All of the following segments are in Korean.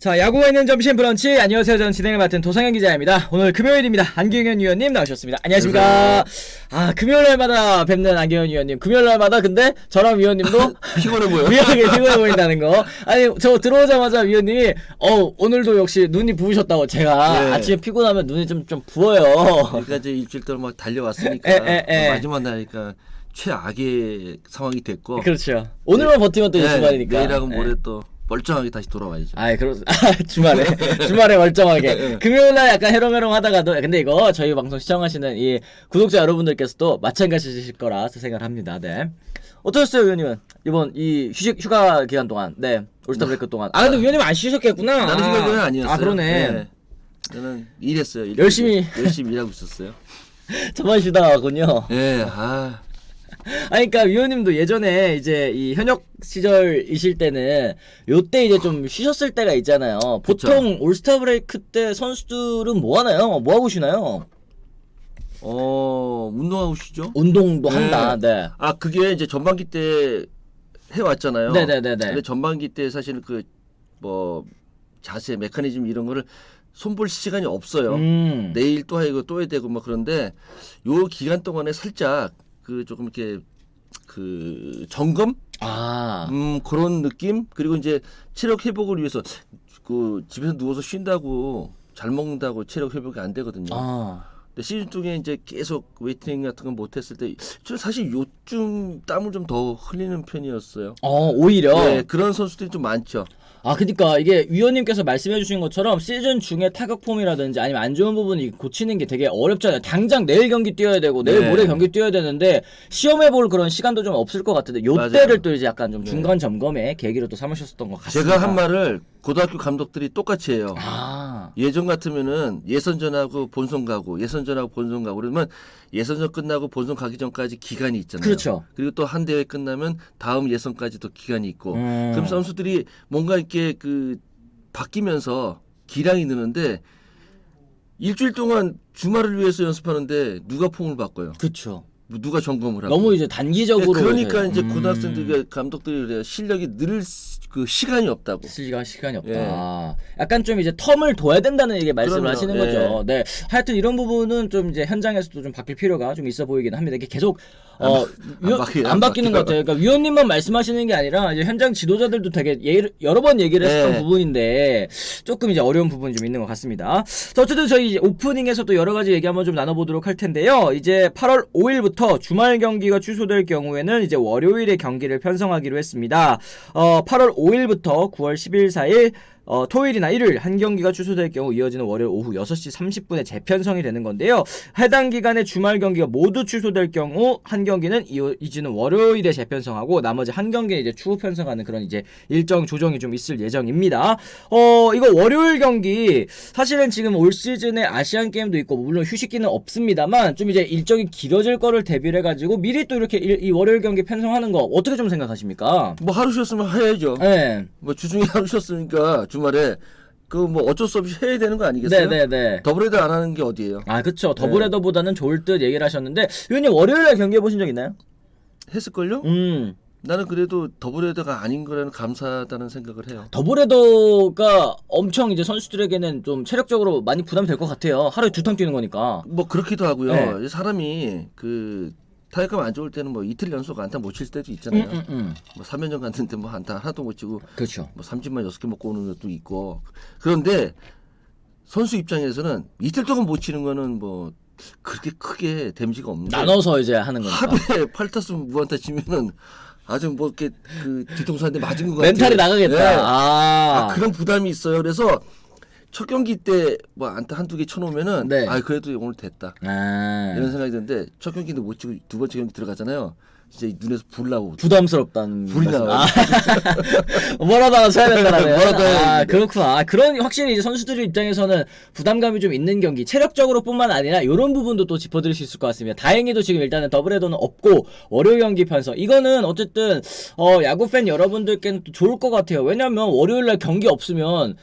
자, 야구가 있는 점심 브런치. 안녕하세요. 저는 진행을 맡은 도상현 기자입니다. 오늘 금요일입니다. 안경현 위원님 나오셨습니다. 안녕하십니까. 아, 금요일날마다 뵙는 안경현 위원님. 금요일날마다 근데 저랑 위원님도 피곤해 보여. 피곤해 보인다는 거. 아니, 저 들어오자마자 위원님이 오늘도 역시 눈이 부으셨다고. 제가 네. 아침에 피곤하면 눈이 좀 부어요. 그러니까 이제 일주일 동안 막 달려왔으니까 마지막 날이니까 최악의 상황이 됐고. 그렇죠. 오늘만 버티면 또 이제 주말이니까. 내일하고 모레 또 멀쩡하게 다시 돌아와야죠. 주말에 멀쩡하게. 금요일날 약간 해롱해롱 하다가도, 근데 이거 저희 방송 시청하시는 이 구독자 여러분들께서도 마찬가지실 거라 생각을 합니다. 네. 어떠셨어요, 위원님은? 이번 이 휴가 기간 동안, 네. 올스타 브레이크 동안. 아, 근데 위원님 안 쉬셨겠구나. 나는 휴가는 아니었어요. 아, 그러네. 네. 저는 일했어요. 열심히 일하고 있었어요. 저만 쉬다 가군요. 네, 아니, 그러니까 위원님도 예전에 이제 이 현역 시절이실 때는 요때 이제 좀 쉬셨을 때가 있잖아요. 보통 올스타 브레이크 때 선수들은 뭐 하나요? 뭐 하고 쉬나요? 운동하고 쉬죠. 운동도 네. 한다. 네. 아, 그게 이제 전반기 때 해왔잖아요. 네네네네. 근데 전반기 때 사실 그 뭐 자세, 메커니즘 이런 거를 손볼 시간이 없어요. 내일 또 하고 또 해야 되고 막 그런데 요 기간 동안에 살짝 그 조금 이렇게 그 점검? 그런 느낌? 그리고 이제 체력 회복을 위해서 그 집에서 누워서 쉰다고 잘 먹는다고 체력 회복이 안 되거든요. 근데 시즌 중에 이제 계속 웨이트닝 같은 거 못했을 때 저는 사실 요즘 땀을 좀 더 흘리는 편이었어요. 오히려. 네, 그런 선수들이 좀 많죠. 그러니까 이게 위원님께서 말씀해 주신 것처럼 시즌 중에 타격 폼이라든지 아니면 안 좋은 부분이 고치는 게 되게 어렵잖아요. 당장 내일 경기 뛰어야 되고 내일 모레 경기 뛰어야 되는데 시험해 볼 그런 시간도 좀 없을 것 같은데 요때를 또 이제 약간 좀 중간 점검의 계기로 또 삼으셨던 것 같습니다. 제가 한 말을 고등학교 감독들이 똑같이 해요. 예전 같으면은 예선전하고 본선 가고 예선전하고 본선 가고 그러면 예선전 끝나고 본선 가기 전까지 기간이 있잖아요. 그렇죠. 그리고 또 한 대회 끝나면 다음 예선까지도 기간이 있고 그럼 선수들이 뭔가 이렇게 그 바뀌면서 기량이 느는데 일주일 동안 주말을 위해서 연습하는데 누가 폼을 바꿔요? 그렇죠. 누가 점검을 하고? 너무 이제 단기적으로. 그러니까 이제 고등학생들 감독들이 그래요. 실력이 늘 그 시간이 없다고. 시간이 없다. 약간 좀 이제 텀을 둬야 된다는 얘기 말씀을 그럼요. 하시는 거죠. 네. 하여튼 이런 부분은 좀 이제 현장에서도 좀 바뀔 필요가 좀 있어 보이긴 합니다. 이게 계속 안 바뀌는 것 같아요. 그러니까 위원님만 말씀하시는 게 아니라 이제 현장 지도자들도 되게 여러 번 얘기를 했었던 부분인데 조금 이제 어려운 부분이 좀 있는 것 같습니다. 자, 어쨌든 저희 이제 오프닝에서도 여러 가지 얘기 한번 좀 나눠보도록 할 텐데요. 이제 8월 5일부터 주말 경기가 취소될 경우에는 이제 월요일에 경기를 편성하기로 했습니다. 8월 5일부터 9월 10일 사일 토요일이나 일요일 한 경기가 취소될 경우 이어지는 월요일 오후 6시 30분에 재편성이 되는 건데요. 해당 기간의 주말 경기가 모두 취소될 경우 한 경기는 이어지는 월요일에 재편성하고 나머지 한 경기는 이제 추후 편성하는 그런 이제 일정 조정이 좀 있을 예정입니다. 이거 월요일 경기 사실은 지금 올 시즌에 아시안 게임도 있고 물론 휴식기는 없습니다만 좀 이제 일정이 길어질 거를 대비를 해가지고 미리 또 이렇게 이 월요일 경기 편성하는 거 어떻게 좀 생각하십니까? 뭐 하루 쉬었으면 해야죠. 네. 뭐 주중에 하루 쉬었으니까 주말에 그 뭐 어쩔 수 없이 해야 되는 거 아니겠어요? 네네네. 더블헤더 안 하는 게 어디예요? 그쵸. 더블헤더보다는 좋을 듯 얘기를 하셨는데 위원님 월요일날 경기 해보신 적 있나요? 했을걸요? 나는 그래도 더블헤더가 아닌 거라는 감사하다는 생각을 해요. 더블헤더가 엄청 이제 선수들에게는 좀 체력적으로 많이 부담이 될 것 같아요. 하루에 2탕 뛰는 거니까. 뭐 그렇기도 하고요. 네. 사람이 그 타격감 안 좋을 때는 뭐 이틀 연속 안타 못 칠 때도 있잖아요. 뭐 3연전 갔는데 뭐 안타 하나도 못 치고 그렇죠. 뭐 3진만 6개 먹고 오는 것도 있고. 그런데 선수 입장에서는 이틀 동안 못 치는 거는 뭐 그렇게 크게 데미지가 없는데 나눠서 이제 하는 거니까. 하루에 8타수 무안타 치면은 아주 뭐 이렇게 그 뒤통수 한 대 맞은 것 같아요. 멘탈이 나가겠다. 네. 그런 부담이 있어요. 그래서 첫 경기 때 뭐 안타 한두 개 쳐놓으면은 그래도 오늘 됐다 이런 생각이 드는데 첫 경기도 못 치고 두 번째 경기 들어가잖아요. 진짜 눈에서 불 나오고 부담스럽다는 불이 나와요. 뭐라도 하나 쳐야 된다는. 뭐라도 해야 그렇구나. 그런 확실히 이제 선수들 입장에서는 부담감이 좀 있는 경기 체력적으로뿐만 아니라 이런 부분도 또 짚어드릴 수 있을 것 같습니다. 다행히도 지금 일단은 더블헤더는 없고 월요일 경기 편성 이거는 어쨌든 야구 팬 여러분들께는 또 좋을 것 같아요. 왜냐면 월요일날 경기 없으면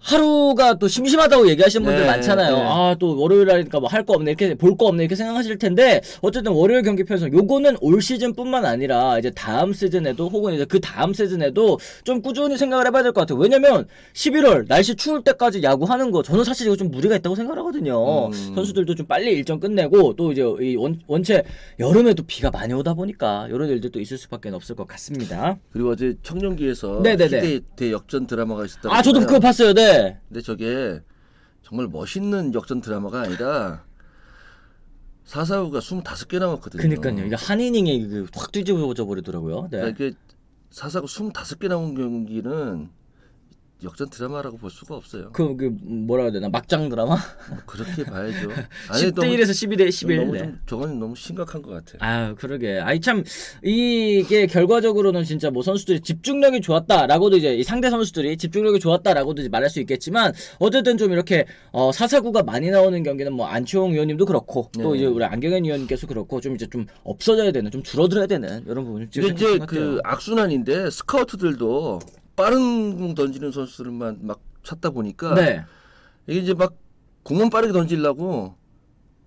하루가 또 심심하다고 얘기하시는 분들 네, 많잖아요. 네. 아, 또 월요일이니까 뭐 할 거 없네, 이렇게 볼 거 없네, 이렇게 생각하실 텐데, 어쨌든 월요일 경기 편성, 요거는 올 시즌뿐만 아니라 이제 다음 시즌에도 혹은 이제 그 다음 시즌에도 좀 꾸준히 생각을 해봐야 될 것 같아요. 왜냐면 11월 날씨 추울 때까지 야구하는 거 저는 사실 이거 좀 무리가 있다고 생각하거든요. 선수들도 좀 빨리 일정 끝내고 또 이제 이 원체 여름에도 비가 많이 오다 보니까 이런 일들도 있을 수밖에 없을 것 같습니다. 그리고 어제 청룡기에서 네네네. 희대 대역전 드라마가 있었다고. 아, 저도 그거 봤어요. 네. 근데 저게 정말 멋있는 역전 드라마가 아니라 사사후가 25개 남았거든요. 그니까요. 이게 한 이닝에 확 뒤집어져 버리더라고요. 네. 그러니까 이게 사사가 25개 남은 경기는 역전 드라마라고 볼 수가 없어요. 그 뭐라 해야 되나, 막장 드라마? 뭐 그렇게 봐야죠. 10대 1에서 12대 11. 너무 네. 좀 저건 너무 심각한 것 같아요. 아, 그러게. 아이, 참, 이게 결과적으로는 진짜 뭐 선수들이 집중력이 좋았다라고도 이제 이 상대 선수들이 집중력이 좋았다라고도 이제 말할 수 있겠지만, 어쨌든 좀 이렇게, 사사구가 많이 나오는 경기는 뭐 안치홍 위원님도 그렇고, 또 네. 이제 우리 안경현 위원님께서 그렇고, 좀 이제 좀 없어져야 되는, 좀 줄어들어야 되는 이런 부분을 이게 이제 생각해요. 그 악순환인데 스카우트들도 빠른 공 던지는 선수들만 막 찾다 보니까 네. 이게 이제 막 공만 빠르게 던지려고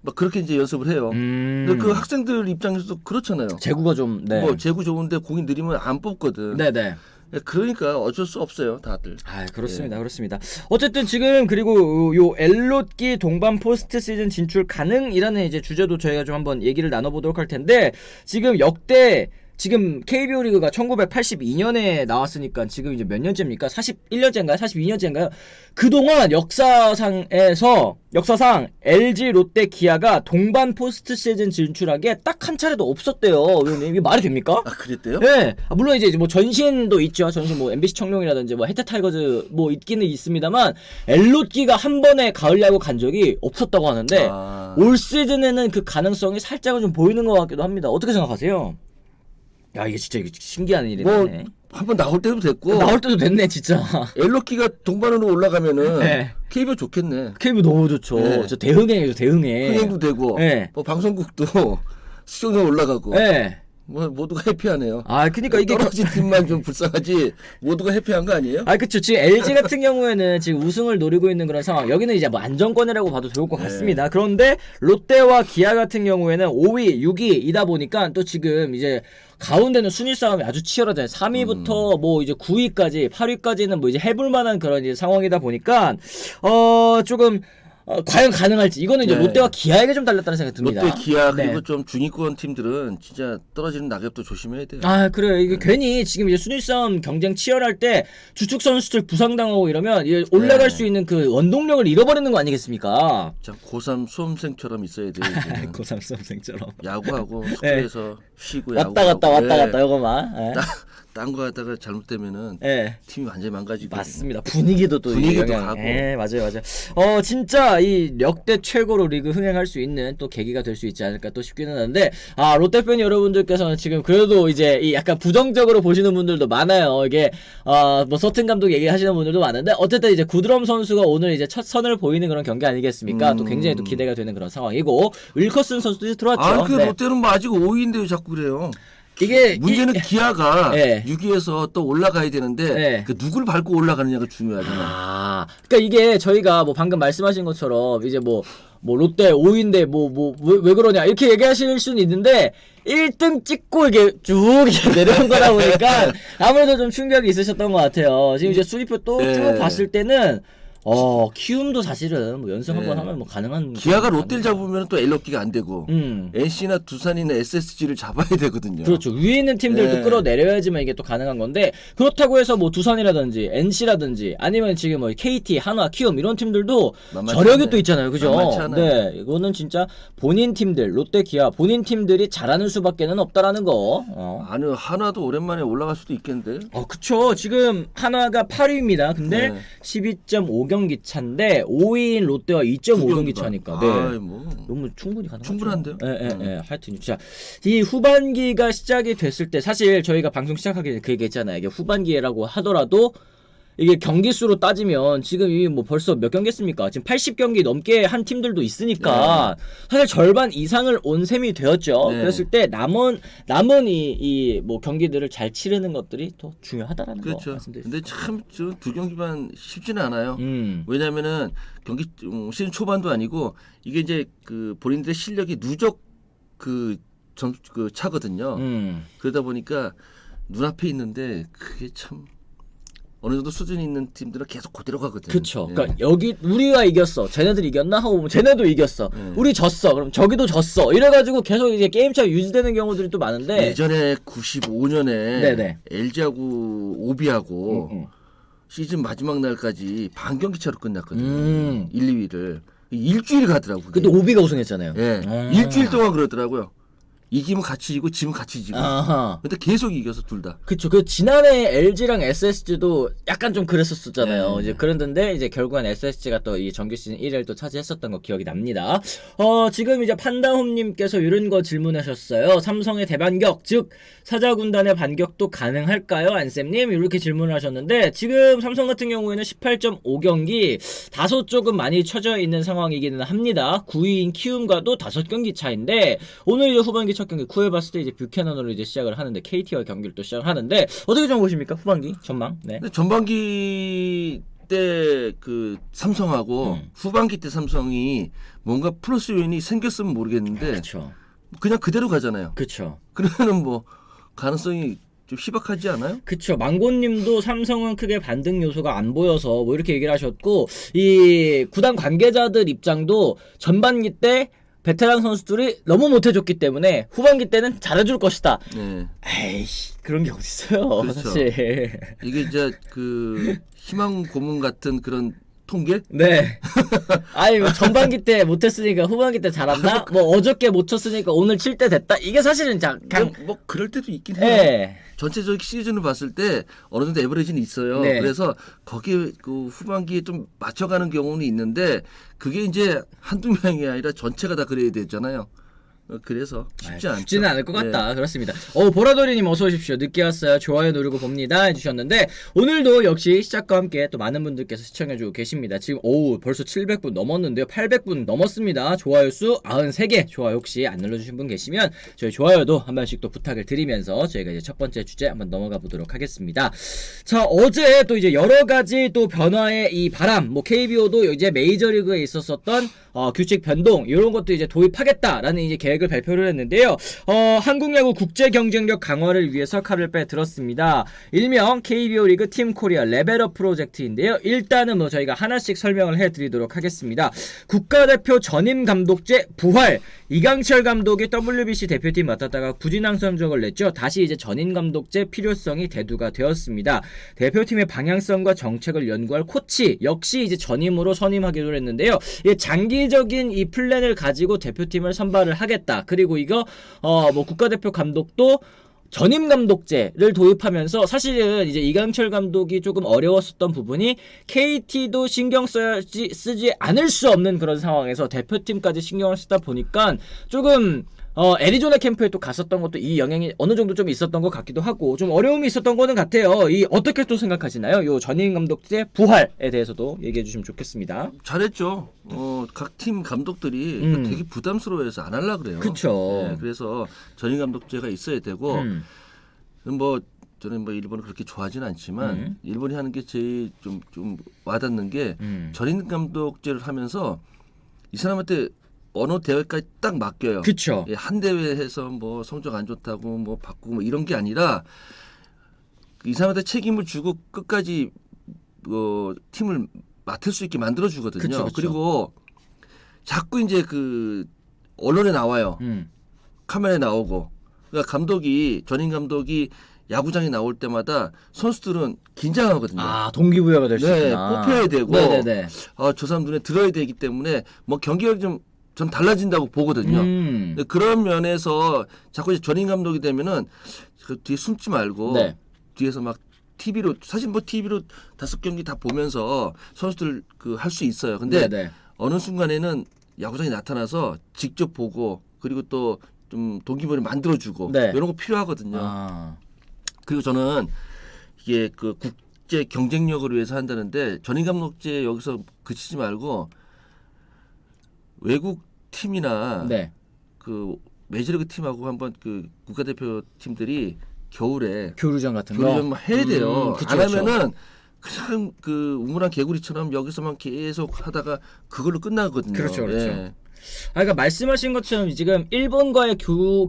막 그렇게 이제 연습을 해요. 근데 그 학생들 입장에서도 그렇잖아요. 제구가 좀, 네. 뭐 제구 좋은데 공이 느리면 안 뽑거든. 네네. 그러니까 어쩔 수 없어요, 다들. 아, 그렇습니다. 그렇습니다. 어쨌든 지금 그리고 요 엘롯기 동반 포스트 시즌 진출 가능이라는 이제 주제도 저희가 좀 한번 얘기를 나눠보도록 할 텐데, 지금 역대 지금 KBO 리그가 1982년에 나왔으니까 지금 이제 몇 년째입니까? 41년째인가요? 42년째인가요? 그동안 역사상 LG, 롯데, 기아가 동반 포스트 시즌 진출하게 딱 한 차례도 없었대요. 의원님, 이게 말이 됩니까? 아, 그랬대요? 네. 물론 이제 뭐 전신도 있죠. 전신 뭐 MBC 청룡이라든지 뭐 해태 타이거즈 뭐 있기는 있습니다만, 엘롯기가 한 번에 가을 야구 간 적이 없었다고 하는데, 올 시즌에는 그 가능성이 살짝은 좀 보이는 것 같기도 합니다. 어떻게 생각하세요? 야, 이게 진짜 신기한 일이네. 뭐 한번 나올 때도 됐고 나올 때도 됐네, 진짜. 엘로키가 동반으로 올라가면은 네. KBO 좋겠네. KBO 너무 좋죠. 네. 저 대흥행이죠, 대흥행. 흥행도 되고 네. 뭐 방송국도 수정에 올라가고 네. 뭐 모두가 해피하네요. 아, 그니까 이게 떨어진 팀만 좀 불쌍하지 모두가 해피한 거 아니에요? 아, 그쵸. 지금 LG 같은 경우에는 지금 우승을 노리고 있는 그런 상황. 여기는 이제 뭐 안정권이라고 봐도 좋을 것 같습니다. 그런데 롯데와 기아 같은 경우에는 5위, 6위이다 보니까 또 지금 이제 가운데는 순위 싸움이 아주 치열하잖아요. 3위부터 뭐 이제 9위까지, 8위까지는 뭐 이제 해볼 만한 그런 이제 상황이다 보니까, 조금, 과연 가능할지. 이거는 이제 네. 롯데와 기아에게 좀 달렸다는 생각이 듭니다. 롯데, 기아 네. 그리고 좀 중위권 팀들은 진짜 떨어지는 낙엽도 조심해야 돼요. 아, 그래요. 이게 괜히 지금 이제 순위 싸움 경쟁 치열할 때 주축 선수들 부상당하고 이러면 이게 올라갈 네. 수 있는 그 원동력을 잃어버리는 거 아니겠습니까? 참 고3 수험생처럼 있어야 돼요. 이제는. 고3 수험생처럼. 야구하고 숙소에서 쉬고 왔다 야구하고. 갔다 왔다 예. 갔다 이거만. 예. 딴 거 하다가 잘못되면은 예. 팀이 완전히 망가지고. 맞습니다. 분위기도 또 분위기도 영향. 가고. 예, 맞아요. 진짜 이 역대 최고로 리그 흥행할 수 있는 또 계기가 될 수 있지 않을까 또 싶기는 한데, 롯데 팬 여러분들께서는 지금 그래도 이제 이 약간 부정적으로 보시는 분들도 많아요. 이게 뭐 서튼 감독 얘기하시는 분들도 많은데, 어쨌든 이제 구드럼 선수가 오늘 이제 첫 선을 보이는 그런 경기 아니겠습니까? 또 굉장히 또 기대가 되는 그런 상황이고, 윌커슨 선수도 이제 들어왔죠. 아, 그 네. 롯데는 뭐 아직 5위인데 왜 자꾸 그래요? 이게 문제는 기아가 네. 6위에서 또 올라가야 되는데 네. 그 누굴 밟고 올라가느냐가 중요하잖아. 그러니까 이게 저희가 뭐 방금 말씀하신 것처럼 이제 뭐 롯데 5위인데 왜 그러냐 이렇게 얘기하실 수는 있는데 1등 찍고 이게 쭉 이렇게 내려온 거다 보니까 아무래도 좀 충격이 있으셨던 것 같아요. 지금 이제 수입표 또 쭉 봤을 때는 키움도 사실은 뭐 연승 한번 하면 뭐 가능한. 기아가 롯데를 잡으면 또 엘럭기가 안 되고 음. NC나 두산이나 SSG를 잡아야 되거든요. 그렇죠. 위에 있는 팀들도 끌어내려야지만 이게 또 가능한 건데, 그렇다고 해서 뭐 두산이라든지 NC라든지 아니면 지금 뭐 KT, 한화, 키움 이런 팀들도 저력이 않네. 또 있잖아요. 그죠? 만만치 않아요. 네. 이거는 진짜 본인 팀들, 롯데, 기아 본인 팀들이 잘하는 수밖에는 없다라는 거. 아니, 하나도 오랜만에 올라갈 수도 있겠는데. 그쵸. 지금 한화가 8위입니다. 근데 12.5경기 차인데 5위인 롯데와 2.5경기 차니까. 네. 뭐. 너무 충분히 가능하죠. 충분한데요? 예. 하여튼 진짜 이 후반기가 시작이 됐을 때 사실 저희가 방송 시작하기 전에 그 얘기했잖아요. 이게 후반기라고 하더라도 이게 경기 수로 따지면 지금 이미 뭐 벌써 몇 경기 했습니까? 지금 80경기 넘게 한 팀들도 있으니까 사실 절반 이상을 온 셈이 되었죠. 그랬을 때 남은 이 뭐 경기들을 잘 치르는 것들이 더 중요하다라는 거 말씀드립니다. 근데 참 두 경기만 쉽지는 않아요. 왜냐면은 경기 시즌 초반도 아니고 이게 이제 그 본인들의 실력이 누적 그 차거든요. 그러다 보니까 눈앞에 있는데 그게 참 어느 정도 수준이 있는 팀들은 계속 그대로 가거든요. 그렇죠. 그러니까 여기 우리가 이겼어. 쟤네들 이겼나 하고 보면 쟤네도 이겼어. 우리 졌어. 그럼 저기도 졌어. 이래가지고 계속 이제 게임 차가 유지되는 경우들이 또 많은데 예전에 95년에 LG하고 오비하고 시즌 마지막 날까지 반 경기 차로 끝났거든요. 1, 2위를 일주일 가더라고요. 근데 오비가 우승했잖아요. 일주일 동안 그러더라고요. 이기면 같이 이기고 지면 같이 지고. 근데 계속 이겨서 둘 다. 그쵸. 그 지난해 LG랑 SSG도 약간 좀 그랬었잖아요. 이제 그랬는데 이제 결국엔 SSG가 또 이 정규 시즌 1위를 또 차지했었던 거 기억이 납니다. 지금 이제 판다홈님께서 이런 거 질문하셨어요. 삼성의 대반격, 즉 사자 군단의 반격도 가능할까요, 안쌤님? 이렇게 질문을 하셨는데 지금 삼성 같은 경우에는 18.5경기 다소 조금 많이 쳐져 있는 상황이기는 합니다. 9위인 키움과도 5경기 차인데 오늘 이제 후반기 첫 경기 쿠에바스 때 이제 뷰캐넌으로 이제 시작을 하는데 KT와 경기를 또 시작을 하는데 어떻게 좀 보십니까 후반기 전망? 네. 근데 전반기 때 그 삼성하고 후반기 때 삼성이 뭔가 플러스 요인이 생겼으면 모르겠는데 그쵸. 그냥 그대로 가잖아요. 그렇죠. 그러면은 뭐 가능성이 좀 희박하지 않아요? 그쵸. 망고님도 삼성은 크게 반등 요소가 안 보여서 뭐 이렇게 얘기를 하셨고 이 구단 관계자들 입장도 전반기 때 베테랑 선수들이 너무 못해줬기 때문에 후반기 때는 잘해줄 것이다. 에이씨 그런 게 어딨어요. 그렇죠. 사실 이게 이제 그 희망 고문 같은 그런 통계? 네. 아니 뭐 전반기 때 못했으니까 후반기 때 잘한다. 뭐 어저께 못 쳤으니까 오늘 칠 때 됐다. 이게 사실은 그냥 뭐 그럴 때도 있긴 해요. 네. 전체적 시즌을 봤을 때 어느 정도 에버리지는 있어요. 그래서 거기에 그 후반기에 좀 맞춰가는 경우는 있는데 그게 이제 한두 명이 아니라 전체가 다 그래야 되잖아요. 그래서 쉽지 않죠. 쉽지는 않을 것 같다. 그렇습니다. 보라돌이님 어서 오십시오. 늦게 왔어요. 좋아요 누르고 봅니다 해주셨는데 오늘도 역시 시작과 함께 또 많은 분들께서 시청해주고 계십니다. 지금 벌써 700분 넘었는데요. 800분 넘었습니다. 좋아요 수 93개. 좋아요 혹시 안 눌러주신 분 계시면 저희 좋아요도 한 번씩 또 부탁을 드리면서 저희가 이제 첫 번째 주제 한번 넘어가 보도록 하겠습니다. 자 어제 또 이제 여러 가지 또 변화의 이 바람 뭐 KBO도 이제 메이저리그에 있었었던 규칙 변동 이런 것도 이제 도입하겠다라는 이제 계획을 발표를 했는데요. 한국 야구 국제 경쟁력 강화를 위해서 칼을 빼들었습니다. 일명 KBO 리그 팀 코리아 레벨업 프로젝트인데요. 일단은 뭐 저희가 하나씩 설명을 해드리도록 하겠습니다. 국가대표 전임 감독제 부활. 이강철 감독이 WBC 대표팀 맡았다가 부진항 성적을 냈죠. 다시 이제 전임 감독제 필요성이 대두가 되었습니다. 대표팀의 방향성과 정책을 연구할 코치 역시 이제 전임으로 선임하기로 했는데요. 장기적인 이 플랜을 가지고 대표팀을 선발을 하겠다. 그리고 이거 뭐 국가대표 감독도 전임 감독제를 도입하면서 사실은 이제 이강철 감독이 조금 어려웠었던 부분이 KT도 신경 쓰지 않을 수 없는 그런 상황에서 대표팀까지 신경을 쓰다 보니까 조금 애리조나 캠프에 또 갔었던 것도 이 영향이 어느 정도 좀 있었던 것 같기도 하고 좀 어려움이 있었던 거는 같아요. 이 어떻게 또 생각하시나요? 요 전임 감독제 부활에 대해서도 얘기해 주시면 좋겠습니다. 잘했죠. 각 팀 감독들이 되게 부담스러워해서 안 하려고 그래요. 그렇죠. 그래서 전임 감독제가 있어야 되고 뭐 저는 뭐 일본을 그렇게 좋아하지는 않지만 일본이 하는 게 제일 좀 와닿는 게 전임 감독제를 하면서 이 사람한테 어느 대회까지 딱 맡겨요. 그렇죠. 한 대회에서 뭐 성적 안 좋다고 뭐 바꾸고 뭐 이런 게 아니라 이 사람한테 책임을 주고 끝까지 팀을 맡을 수 있게 만들어 주거든요. 그쵸. 그리고 자꾸 이제 그 언론에 나와요. 카메라에 나오고. 그러니까 전임 감독이 야구장에 나올 때마다 선수들은 긴장하거든요. 동기부여가 될 수 있구나. 뽑혀야 되고. 네네네. 저 사람 눈에 들어야 되기 때문에 뭐 경기력이 좀 달라진다고 보거든요. 그런 면에서 자꾸 이제 전임 감독이 되면은 그 뒤에 숨지 말고 뒤에서 막 TV로 사실 뭐 TV로 5경기 다 보면서 선수들 그 할 수 있어요. 근데 어느 순간에는 야구장에 나타나서 직접 보고 그리고 또 좀 동기부여를 만들어주고 이런 거 필요하거든요. 그리고 저는 이게 그 실제 경쟁력을 위해서 한다는데 전임 감독제 여기서 그치지 말고 외국 팀이나 네. 그 메이저리그 팀하고 한번 그 국가대표 팀들이 겨울에 교류전 같은 거 교류전 해야 돼요. 그쵸, 안 하면은 그냥 그 우물한 개구리처럼 여기서만 계속 하다가 그걸로 끝나거든요. 그렇죠, 그렇죠. 예. 그러니까 말씀하신 것처럼 지금 일본과의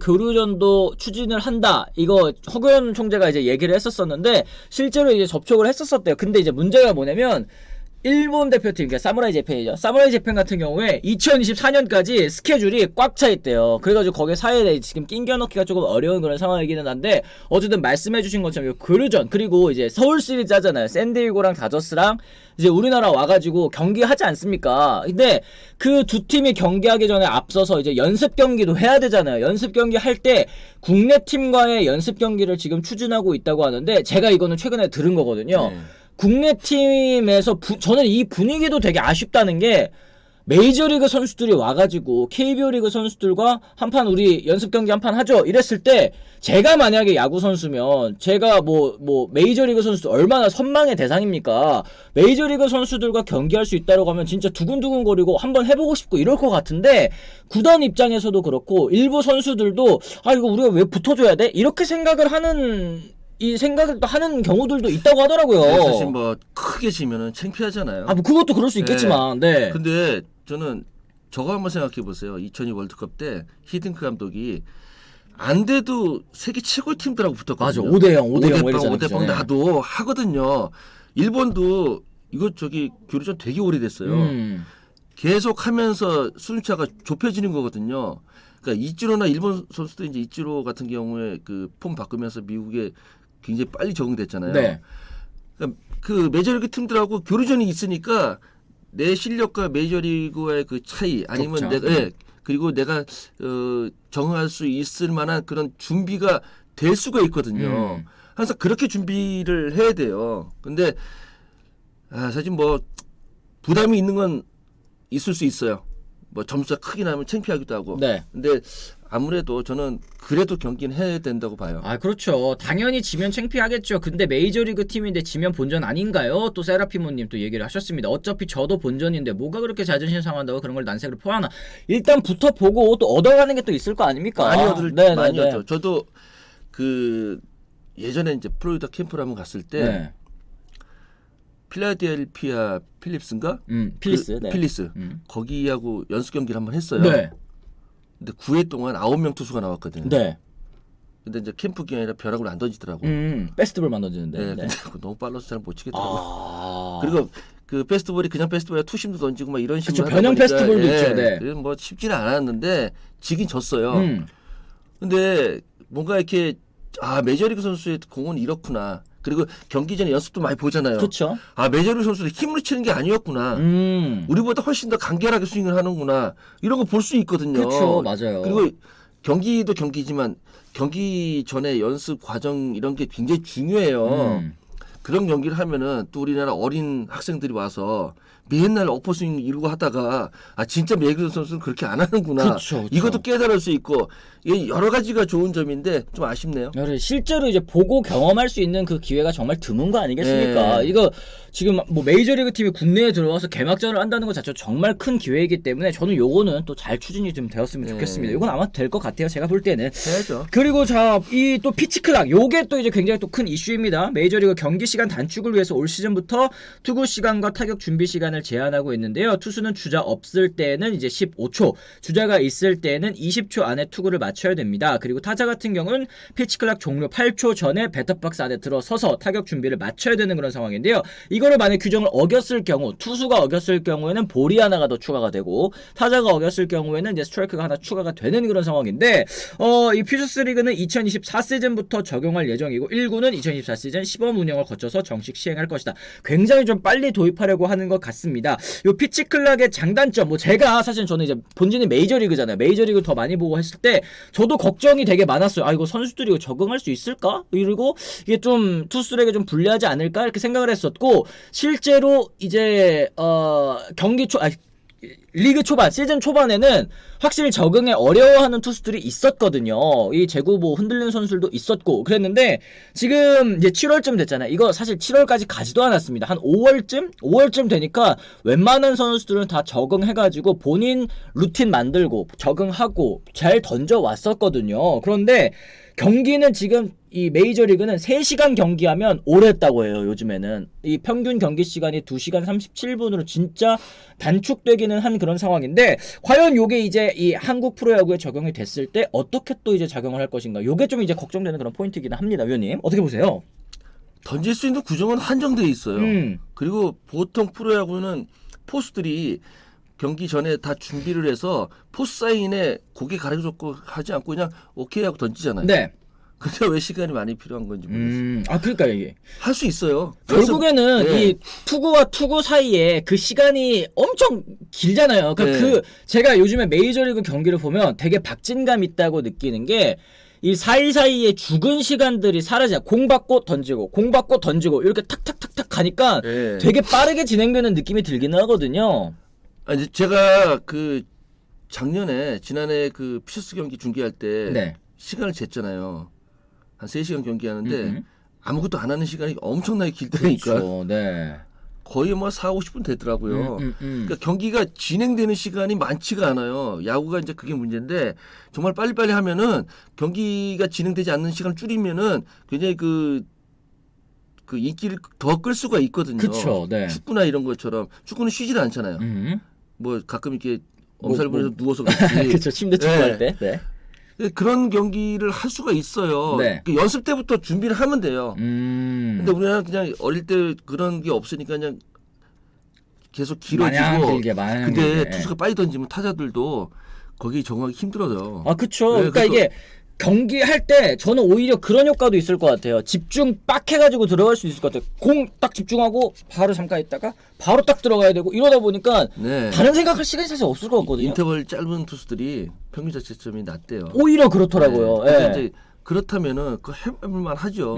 교류전도 추진을 한다. 이거 허구현 총재가 이제 얘기를 했었었는데 실제로 이제 접촉을 했었었대요. 근데 이제 문제가 뭐냐면 일본 대표팀, 그러니까 사무라이 재팬이죠. 사무라이 재팬 같은 경우에 2024년까지 스케줄이 꽉 차 있대요. 그래가지고 거기에 사이에 지금 낑겨 넣기가 조금 어려운 그런 상황이기는 한데 어쨌든 말씀해주신 것처럼 교류전 그리고 이제 서울 시리즈 하잖아요. 샌디에고랑 다저스랑 이제 우리나라 와가지고 경기하지 않습니까? 근데 그 두 팀이 경기하기 전에 앞서서 이제 연습 경기도 해야 되잖아요. 연습 경기 할 때 국내 팀과의 연습 경기를 지금 추진하고 있다고 하는데 제가 이거는 최근에 들은 거거든요. 국내 팀에서 저는 이 분위기도 되게 아쉽다는 게 메이저리그 선수들이 와가지고 KBO 리그 선수들과 한판 우리 연습 경기 한판 하죠 이랬을 때 제가 만약에 야구 선수면 제가 뭐 메이저리그 선수들 얼마나 선망의 대상입니까? 메이저리그 선수들과 경기할 수 있다고 하면 진짜 두근두근거리고 한번 해보고 싶고 이럴 것 같은데 구단 입장에서도 그렇고 일부 선수들도 아 이거 우리가 왜 붙어줘야 돼? 이렇게 생각을 하는 이 생각을 또 하는 경우들도 있다고 하더라고요. 네, 사실 뭐 크게 지면은 창피하잖아요. 아, 뭐 그것도 그럴 수 있겠지만, 네. 근데 저는 저거 한번 생각해 보세요. 2002 월드컵 때 히딩크 감독이 안 돼도 세계 최고의 팀들하고 붙었거든요. 맞아, 5대0 5대0 나도 하거든요. 일본도 이거 저기 교류전 되게 오래됐어요. 계속 하면서 순차가 좁혀지는 거거든요. 그러니까 이치로나 일본 선수들 이제 이치로 같은 경우에 그 폼 바꾸면서 미국에 굉장히 빨리 적응됐잖아요. 네. 그러니까 그 메이저리그 팀들하고 교류전이 있으니까 내 실력과 메이저리그와의 그 차이 아니면 내가 그리고 내가 적응할 수 있을 만한 그런 준비가 될 수가 있거든요. 항상 그렇게 준비를 해야 돼요. 근데 사실 뭐 부담이 있는 건 있을 수 있어요. 뭐 점수가 크게 나면 창피하기도 하고. 네. 근데 아무래도 저는 그래도 경기는 해야 된다고 봐요. 아, 그렇죠. 당연히 지면 창피하겠죠. 근데 메이저리그 팀인데 지면 본전 아닌가요? 또 세라피모님 또 얘기를 하셨습니다. 어차피 저도 본전인데 뭐가 그렇게 자존심 상한다고 그런 걸 난색으로 포하나. 일단 붙어보고 또 얻어가는 게 또 있을 거 아닙니까? 많이 얻죠. 저도 그 예전에 이제 플로리다 캠프를 한번 갔을 때 필라델피아 필립스인가? 필리스. 필리스. 거기하고 연습 경기를 한번 했어요. 네. 근데 9회 동안 9명 투수가 나왔거든요. 네. 근데 이제 캠프 기간이 아니라 벼락을 안 던지더라고. 페스티벌만 던지는데. 네. 근데 너무 빨라서 잘 못 치겠더라고. 그리고 그 페스티벌이 그냥 페스티벌이야 투심도 던지고 막 이런 식으로 그쵸, 변형 페스티벌도 있죠. 네. 그래서 뭐 쉽지는 않았는데 지긴 졌어요. 근데 뭔가 이렇게 메이저리그 선수의 공은 이렇구나. 그리고 경기 전에 연습도 많이 보잖아요. 그렇죠. 메이저리그 선수들이 힘으로 치는 게 아니었구나. 우리보다 훨씬 더 간결하게 스윙을 하는구나. 이런 거 볼 수 있거든요. 그렇죠, 맞아요. 그리고 경기도 경기지만 경기 전에 연습 과정 이런 게 굉장히 중요해요. 그런 경기를 하면은 또 우리나라 어린 학생들이 와서 맨날 어퍼스윙 이루고 하다가 진짜 메이저리그 선수는 그렇게 안 하는구나. 그쵸. 이것도 깨달을 수 있고 이게 여러 가지가 좋은 점인데 좀 아쉽네요. 실제로 이제 보고 경험할 수 있는 그 기회가 정말 드문 거 아니겠습니까? 이거 지금 뭐 메이저리그 팀이 국내에 들어와서 개막전을 한다는 것 자체가 정말 큰 기회이기 때문에 저는 요거는 또 잘 추진이 좀 되었으면 좋겠습니다. 이건 아마 될 것 같아요. 제가 볼 때는. 해야죠. 그리고 이 또 피치클락 요게 또 이제 굉장히 또 큰 이슈입니다. 메이저리그 경기 시간 단축을 위해서 올 시즌부터 투구 시간과 타격 준비 시간을 제한하고 있는데요. 투수는 주자 없을 때는 이제 15초, 주자가 있을 때는 20초 안에 투구를 맞춰야 됩니다. 그리고 타자 같은 경우는 피치클락 종료 8초 전에 배터박스 안에 들어서서 타격 준비를 맞춰야 되는 그런 상황인데요. 이거를 만약 규정을 어겼을 경우, 투수가 어겼을 경우에는 볼이 하나가 더 추가가 되고 타자가 어겼을 경우에는 이제 스트라이크가 하나 추가가 되는 그런 상황인데 이 퓨처스 리그는 2024 시즌부터 적용할 예정이고 1구는 2024 시즌 시범 운영을 거쳐서 정식 시행할 것이다. 굉장히 좀 빨리 도입하려고 하는 것 같습니다. 요 피치클락의 장단점, 제가 사실 저는 이제 본진이 메이저리그잖아요. 메이저리그 더 많이 보고 했을 때 저도 걱정이 되게 많았어요. 이거 선수들이 이거 적응할 수 있을까? 그리고 이게 좀 투수들에게 좀 불리하지 않을까? 이렇게 생각을 했었고 실제로 이제 경기 리그 초반, 시즌 초반에는 확실히 적응에 어려워하는 투수들이 있었거든요. 이 제구 뭐 흔들리는 선수들도 있었고 그랬는데 지금 이제 7월쯤 됐잖아요. 이거 사실 7월까지 가지도 않았습니다. 한 5월쯤 되니까 웬만한 선수들은 다 적응해가지고 본인 루틴 만들고 적응하고 잘 던져왔었거든요. 그런데 경기는 지금 이 메이저리그는 3시간 경기하면 오랬다고 해요. 요즘에는 이 평균 경기 시간이 2시간 37분으로 진짜 단축되기는 한 그런 상황인데 과연 요게 이제 이 한국 프로야구에 적용이 됐을 때 어떻게 또 이제 작용을 할 것인가, 요게 좀 이제 걱정되는 그런 포인트이긴 합니다. 위원님 어떻게 보세요? 던질 수 있는 구종은 한정되어 있어요. 그리고 보통 프로야구는 포수들이 경기 전에 다 준비를 해서 포스 사인에 고개 가려줬고 하지 않고 그냥 오케이 하고 던지잖아요. 네. 근데 왜 시간이 많이 필요한 건지 모르겠어요. 그러니까 이게 할 수 있어요. 결국에는 네. 이 투구와 투구 사이에 그 시간이 엄청 길잖아요. 그러니까 네. 제가 요즘에 메이저리그 경기를 보면 되게 박진감 있다고 느끼는 게 이 사이사이에 죽은 시간들이 사라져. 공 받고 던지고 공 받고 던지고 이렇게 탁탁탁탁 가니까 네. 되게 빠르게 진행되는 느낌이 들기는 하거든요. 아니 제가 그 지난해 그 피셔스 경기 중계할 때 네. 시간을 쟀잖아요. 한 3시간 경기하는데 아무것도 안 하는 시간이 엄청나게 길다니까. 그렇죠. 네. 거의 뭐 40-50분 되더라고요. 그러니까 경기가 진행되는 시간이 많지가 않아요. 야구가 이제 그게 문제인데 정말 빨리빨리 하면은 경기가 진행되지 않는 시간을 줄이면은 굉장히 그 인기를 더 끌 수가 있거든요. 그렇죠. 네. 축구나 이런 것처럼 축구는 쉬질 않잖아요. 뭐 가끔 이렇게 엄살부려서 누워서 그렇지. 그렇죠. 침대 축구할 때. 네. 그런 경기를 할 수가 있어요. 네. 그 연습 때부터 준비를 하면 돼요. 근데 우리나라는 그냥 어릴 때 그런 게 없으니까 그냥 계속 길어지고. 마냥 근데 길게. 투수가 빨리 던지면 타자들도 거기에 적응하기 힘들어요. 아, 그쵸. 네, 그러니까 이게 경기할 때 저는 오히려 그런 효과도 있을 것 같아요. 집중 빡 해가지고 들어갈 수 있을 것 같아요. 공 딱 집중하고 바로 잠깐 있다가 바로 딱 들어가야 되고 이러다 보니까 네. 다른 생각할 시간이 사실 없을 것 같거든요. 인터벌 짧은 투수들이 평균 자책점이 낮대요. 오히려 그렇더라고요. 네. 예. 근데 이제 그렇다면은 그 해볼만 하죠.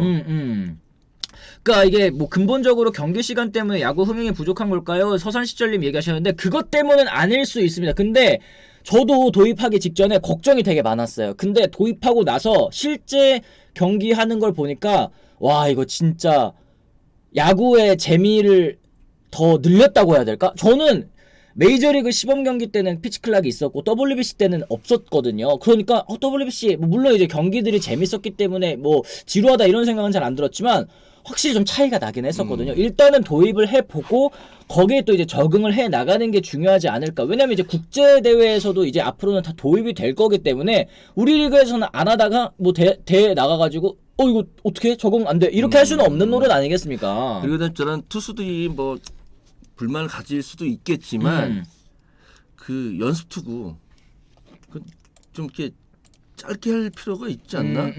그러니까 이게 뭐 근본적으로 경기 시간 때문에 야구 흥행이 부족한 걸까요? 서산 시절님 얘기하셨는데 그것 때문은 아닐 수 있습니다. 근데 저도 도입하기 직전에 걱정이 되게 많았어요. 근데 도입하고 나서 실제 경기하는 걸 보니까 와, 이거 진짜 야구의 재미를 더 늘렸다고 해야 될까? 저는 메이저리그 시범 경기 때는 피치클락이 있었고 WBC 때는 없었거든요. 그러니까 WBC 물론 이제 경기들이 재밌었기 때문에 뭐 지루하다 이런 생각은 잘 안 들었지만 확실히 좀 차이가 나긴 했었거든요. 일단은 도입을 해보고 거기에 또 이제 적응을 해 나가는 게 중요하지 않을까. 왜냐면 이제 국제 대회에서도 이제 앞으로는 다 도입이 될 거기 때문에 우리 리그에서는 안 하다가 뭐 대회 나가가지고 이거 어떻게 적응 안 돼? 이렇게 할 수는 없는 노릇 아니겠습니까? 그리고 저는 투수들이 뭐 불만을 가질 수도 있겠지만 그 연습 투구 좀 이렇게 짧게 할 필요가 있지 않나?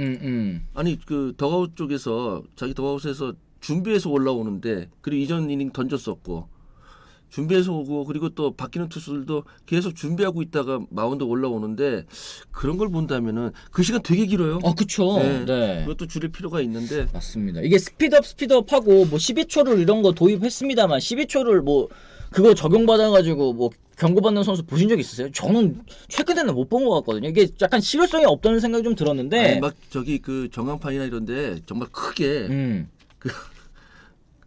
아니 그 더가웃 쪽에서 자기 더가웃에서 준비해서 올라오는데 그리고 이전 이닝 던졌었고 준비해서 오고 그리고 또 바뀌는 투수들도 계속 준비하고 있다가 마운드 올라오는데 그런 걸 본다면은 그 시간 되게 길어요. 아, 그쵸. 네. 그것도 줄일 필요가 있는데. 맞습니다. 이게 스피드업 하고 뭐 12초를 이런 거 도입했습니다만 12초를 뭐 그거 적용받아가지고 뭐 경고받는 선수 보신 적 있으세요? 저는 최근에는 못 본 것 같거든요. 이게 약간 실효성이 없다는 생각이 좀 들었는데. 아니, 막 저기 그 전광판이나 이런데 정말 크게 그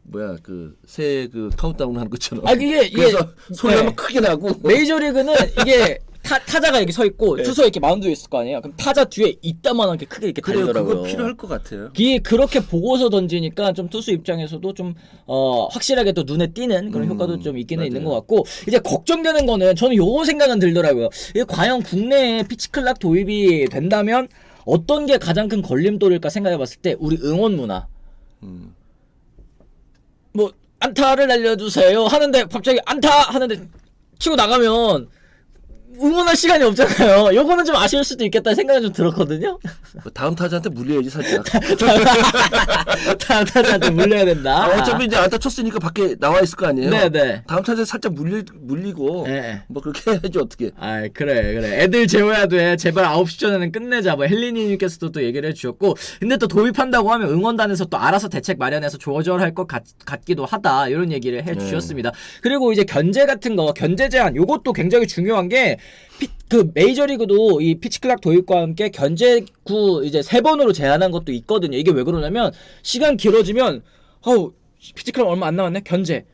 뭐야 그 새 그 카운트다운 하는 것처럼. 아, 이게 그래서 소리가 막 크게 나고. 메이저리그는 이게 타자가 이렇게 서 있고 투수가 이렇게 마운드에 있을 거 아니에요. 그럼 타자 뒤에 이따만하게 크게 이렇게 달리더라고요. 그거 필요할 것 같아요. 이게 그렇게 보고서 던지니까 좀 투수 입장에서도 좀 확실하게 또 눈에 띄는 그런 효과도 좀 있기는 있는 것 같고, 이제 걱정되는 거는 저는 요거 생각은 들더라고요. 이게 과연 국내에 피치클락 도입이 된다면 어떤 게 가장 큰 걸림돌일까 생각해봤을 때 우리 응원 문화. 뭐 안타를 날려주세요 하는데 갑자기 안타 하는데 치고 나가면 응원할 시간이 없잖아요. 요거는 좀 아쉬울 수도 있겠다 생각이 좀 들었거든요. 다음 타자한테 물려야지 살짝. 다음 타자한테 물려야 된다. 어차피 이제 안타 쳤으니까 밖에 나와 있을 거 아니에요. 네네. 다음 타자 살짝 물리고 네. 뭐 그렇게 해야지 어떻게. 아, 그래. 애들 재워야 돼. 제발 9시 전에는 끝내자. 뭐 헬리니님께서도 또 얘기를 해주셨고, 근데 또 도입한다고 하면 응원단에서 또 알아서 대책 마련해서 조절할 것 같기도 하다. 이런 얘기를 해주셨습니다. 그리고 이제 견제 같은 거, 견제 제한, 요것도 굉장히 중요한 게 그 메이저리그도 이 피치클락 도입과 함께 견제구 이제 3번으로 제한한 것도 있거든요. 이게 왜 그러냐면 시간 길어지면 피치클락 얼마 안 남았네 견제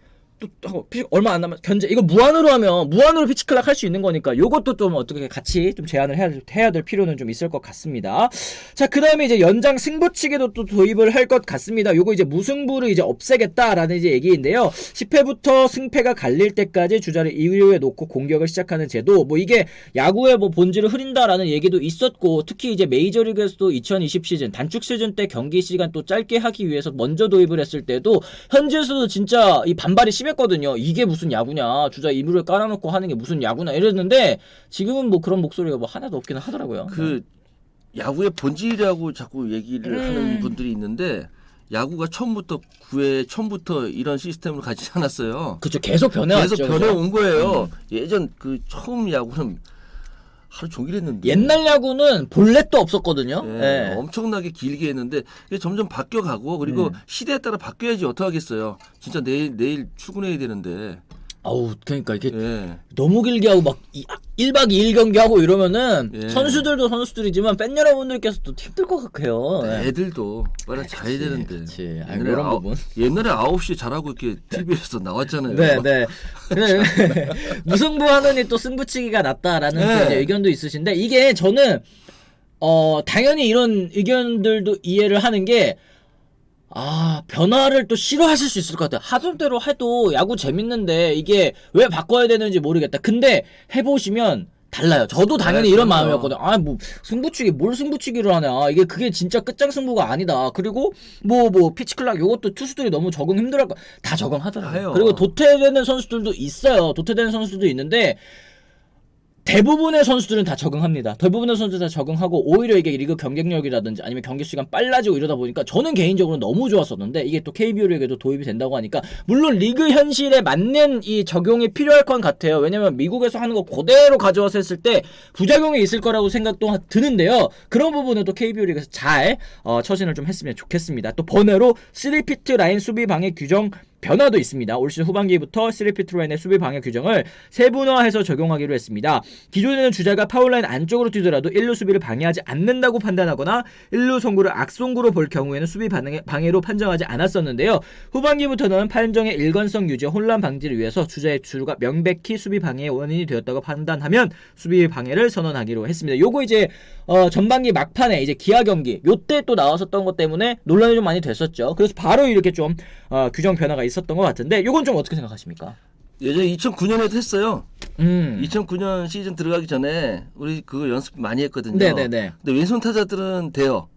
또 하고 얼마 안 남았 견제 이거 무한으로 하면 무한으로 피치클락 할 수 있는 거니까 요것도 좀 어떻게 같이 좀 제한을 해야 될 필요는 좀 있을 것 같습니다. 자, 그다음에 이제 연장 승부치기도 또 도입을 할 것 같습니다. 요거 이제 무승부를 이제 없애겠다라는 이제 얘기인데요. 10회부터 승패가 갈릴 때까지 주자를 2루에 놓고 공격을 시작하는 제도. 뭐 이게 야구의 뭐 본질을 흐린다라는 얘기도 있었고 특히 이제 메이저리그에서도 2020 시즌 단축 시즌 때 경기 시간 또 짧게 하기 위해서 먼저 도입을 했을 때도 현지에서도 진짜 이 반발이 심했거든요. 이게 무슨 야구냐. 주자 2루에 깔아놓고 하는 게 무슨 야구냐 이랬는데 지금은 뭐 그런 목소리가 뭐 하나도 없기는 하더라고요. 그 야구의 본질이라고 자꾸 얘기를 하는 분들이 있는데 야구가 처음부터 9회 처음부터 이런 시스템으로 가지 않았어요. 그렇죠. 계속 변해왔죠. 계속 변해온 거예요. 예전 그 처음 야구는 하루 종일 했는데 옛날 야구는 볼넷도 없었거든요. 예, 엄청나게 길게 했는데 점점 바뀌어가고 그리고 시대에 따라 바뀌어야지 어떡하겠어요. 진짜 내일 출근해야 되는데 아우 그러니까 이게 너무 길게 하고 막 1박 2일 경기하고 이러면은 선수들도 선수들이지만 팬 여러분들께서도 힘들 것 같아요. 애들도 빨리 자야 되는데. 그렇지. 이런 부분. 옛날에 9시에 잘하고 이렇게 TV에서 나왔잖아요. 네. 무승부하느니 또 승부치기가 낫다라는 또 이제 의견도 있으신데 이게 저는 당연히 이런 의견들도 이해를 하는 게 변화를 또 싫어하실 수 있을 것 같아요. 하던 대로 해도 야구 재밌는데 이게 왜 바꿔야 되는지 모르겠다. 근데 해보시면 달라요. 저도 당연히 이런 마음이었거든요. 뭐 승부치기 뭘 승부치기를 하냐. 이게 그게 진짜 끝장승부가 아니다. 그리고 뭐 피치클락 요것도 투수들이 너무 적응 힘들할 거 다 적응하더라고요. 그리고 도태되는 선수들도 있어요. 도태되는 선수들도 있는데 대부분의 선수들은 다 적응합니다. 대부분의 선수들 다 적응하고 오히려 이게 리그 경쟁력이라든지 아니면 경기 시간 빨라지고 이러다 보니까 저는 개인적으로 너무 좋았었는데 이게 또 KBO 리그에도 도입이 된다고 하니까 물론 리그 현실에 맞는 이 적용이 필요할 건 같아요. 왜냐면 미국에서 하는 거 그대로 가져와서 했을 때 부작용이 있을 거라고 생각도 드는데요. 그런 부분은 또 KBO 리그에서 잘 처신을 좀 했으면 좋겠습니다. 또 번외로 3피트 라인 수비 방해 규정 변화도 있습니다. 올 시즌 후반기부터 3피트 라인의 수비 방해 규정을 세분화해서 적용하기로 했습니다. 기존에는 주자가 파울라인 안쪽으로 뛰더라도 1루 수비를 방해하지 않는다고 판단하거나 1루 송구를 악송구로 볼 경우에는 수비 방해로 판정하지 않았었는데요. 후반기부터는 판정의 일관성 유지, 혼란 방지를 위해서 주자의 주루가 명백히 수비 방해의 원인이 되었다고 판단하면 수비 방해를 선언하기로 했습니다. 요거 이제 전반기 막판에 이제 기아 경기 요때 또 나왔었던 것 때문에 논란이 좀 많이 됐었죠. 그래서 바로 이렇게 좀 규정 변화가 있었던 것 같은데 요건 좀 어떻게 생각하십니까? 예전에 2009년에도 했어요. 2009년 시즌 들어가기 전에 우리 그거 연습 많이 했거든요. 네네네. 근데 왼손 타자들은 돼요.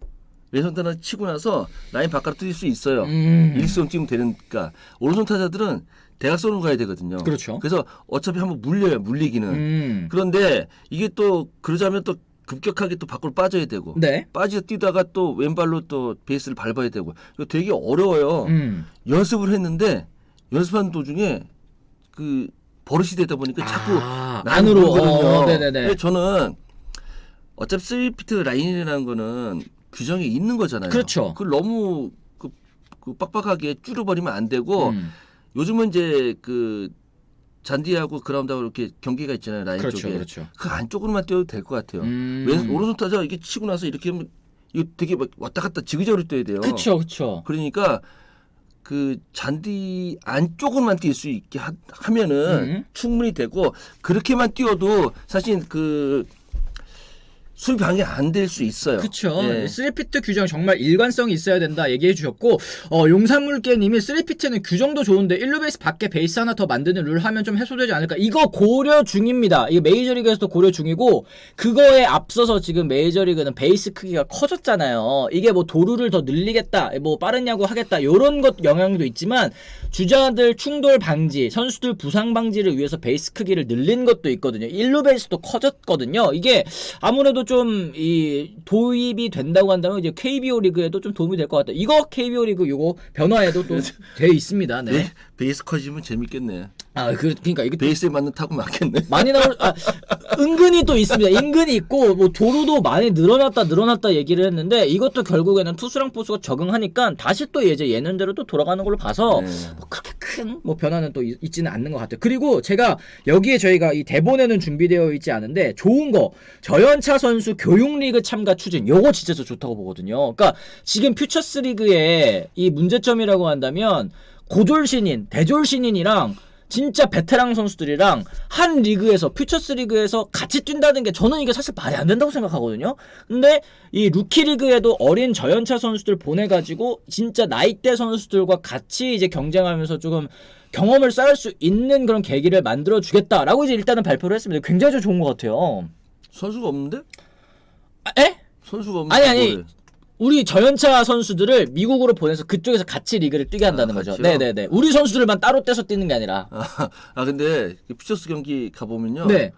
왼손 타자 치고 나서 라인 바깥으로 뛸 수 있어요. 일수성 뛰면 되니까. 오른손 타자들은 대각선으로 가야 되거든요. 그렇죠. 그래서 어차피 한번 물리기는. 그런데 이게 또 그러자면 또 급격하게 또 밖으로 빠져야 되고 빠져 뛰다가 또 왼발로 또 베이스를 밟아야 되고 이거 되게 어려워요. 연습을 했는데 연습하는 도중에 그 버릇이 되다 보니까 자꾸 안으로 네네네. 저는 어차피 3피트 라인이라는 거는 규정이 있는 거잖아요. 그렇죠. 그걸 너무 그 빡빡하게 줄여버리면 안 되고 요즘은 이제 그 잔디하고 그라운드하고 이렇게 경기가 있잖아요. 라인 쪽에. 그렇죠. 그 안쪽으로만 뛰어도 될 것 같아요. 오른손 타자 이게 치고 나서 이렇게 하면 이거 되게 막 왔다 갔다 지그재그로 뛰어야 돼요. 그렇죠. 그러니까 그 잔디 안쪽으로만 뛸 수 있게 하면은 충분히 되고 그렇게만 뛰어도 사실 그 수비 방해 안 될 수 있어요. 그렇죠. 3피트 규정 정말 일관성이 있어야 된다 얘기해 주셨고 용산물개님이 3피트는 규정도 좋은데 1루 베이스 밖에 베이스 하나 더 만드는 룰 하면 좀 해소되지 않을까. 이거 고려 중입니다. 이거 메이저리그에서도 고려 중이고 그거에 앞서서 지금 메이저리그는 베이스 크기가 커졌잖아요. 이게 뭐 도루를 더 늘리겠다 뭐 빠른 야구 하겠다 요런 것 영향도 있지만 주자들 충돌 방지 선수들 부상 방지를 위해서 베이스 크기를 늘린 것도 있거든요. 1루 베이스도 커졌거든요. 이게 아무래도 좀 이 도입이 된다고 한다면 이제 KBO 리그에도 좀 도움이 될 것 같다. 이거 KBO 리그 요거 변화에도 또 돼 있습니다. 네. 베이스 커지면 재밌겠네. 그러니까 이게 베이스에 맞는 타구 맞겠네. 많이 은근히 또 있습니다. 은근히 있고 뭐 도루도 많이 늘어났다 얘기를 했는데 이것도 결국에는 투수랑 포수가 적응하니까 다시 또 이제 예년대로 또 돌아가는 걸로 봐서 뭐 그렇게 큰 뭐 변화는 또 있지는 않는 것 같아요. 그리고 제가 여기에 저희가 이 대본에는 준비되어 있지 않은데 좋은 거 저연차 선수 교육리그 참가 추진 요거 진짜 저 좋다고 보거든요. 그러니까 지금 퓨처스리그의 이 문제점이라고 한다면 고졸 신인, 대졸 신인이랑 진짜 베테랑 선수들이랑 한 리그에서 퓨처스 리그에서 같이 뛴다는 게 저는 이게 사실 말이 안 된다고 생각하거든요. 근데 이 루키 리그에도 어린 저연차 선수들 보내가지고 진짜 나이대 선수들과 같이 이제 경쟁하면서 조금 경험을 쌓을 수 있는 그런 계기를 만들어 주겠다라고 이제 일단은 발표를 했습니다. 굉장히 좀 좋은 것 같아요. 선수가 없는데? 에? 선수가 없는데? 아니. 우리 저연차 선수들을 미국으로 보내서 그쪽에서 같이 리그를 뛰게 한다는 거죠. 같이요? 네네네. 우리 선수들만 따로 떼서 뛰는 게 아니라. 근데 퓨처스 경기 가보면요. 네.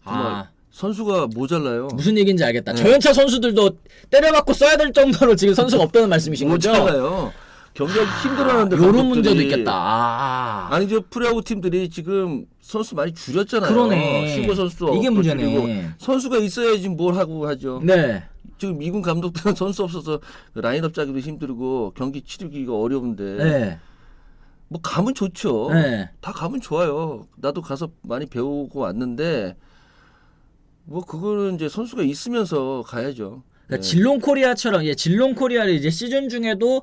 정말 선수가 모자라요. 무슨 얘기인지 알겠다. 네. 저연차 선수들도 때려받고 써야 될 정도로 지금 선수가 없다는 말씀이신 거죠? 모자라요. 경기하기 힘들어하는데 요런 문제도 있겠다. 아니 저 프로야구 팀들이 지금 선수 많이 줄였잖아요. 그러네. 신고 선수도 이게 없고 문제네. 줄이고. 선수가 있어야지 뭘 하고 하죠. 네. 지금 미군 감독들은 선수 없어서 라인업 짜기도 힘들고 경기 치르기가 어려운데 네. 뭐 가면 좋죠. 네. 다 가면 좋아요. 나도 가서 많이 배우고 왔는데 뭐 그거는 이제 선수가 있으면서 가야죠. 그러니까 진롱 코리아처럼 진롱 코리아를 이제 시즌 중에도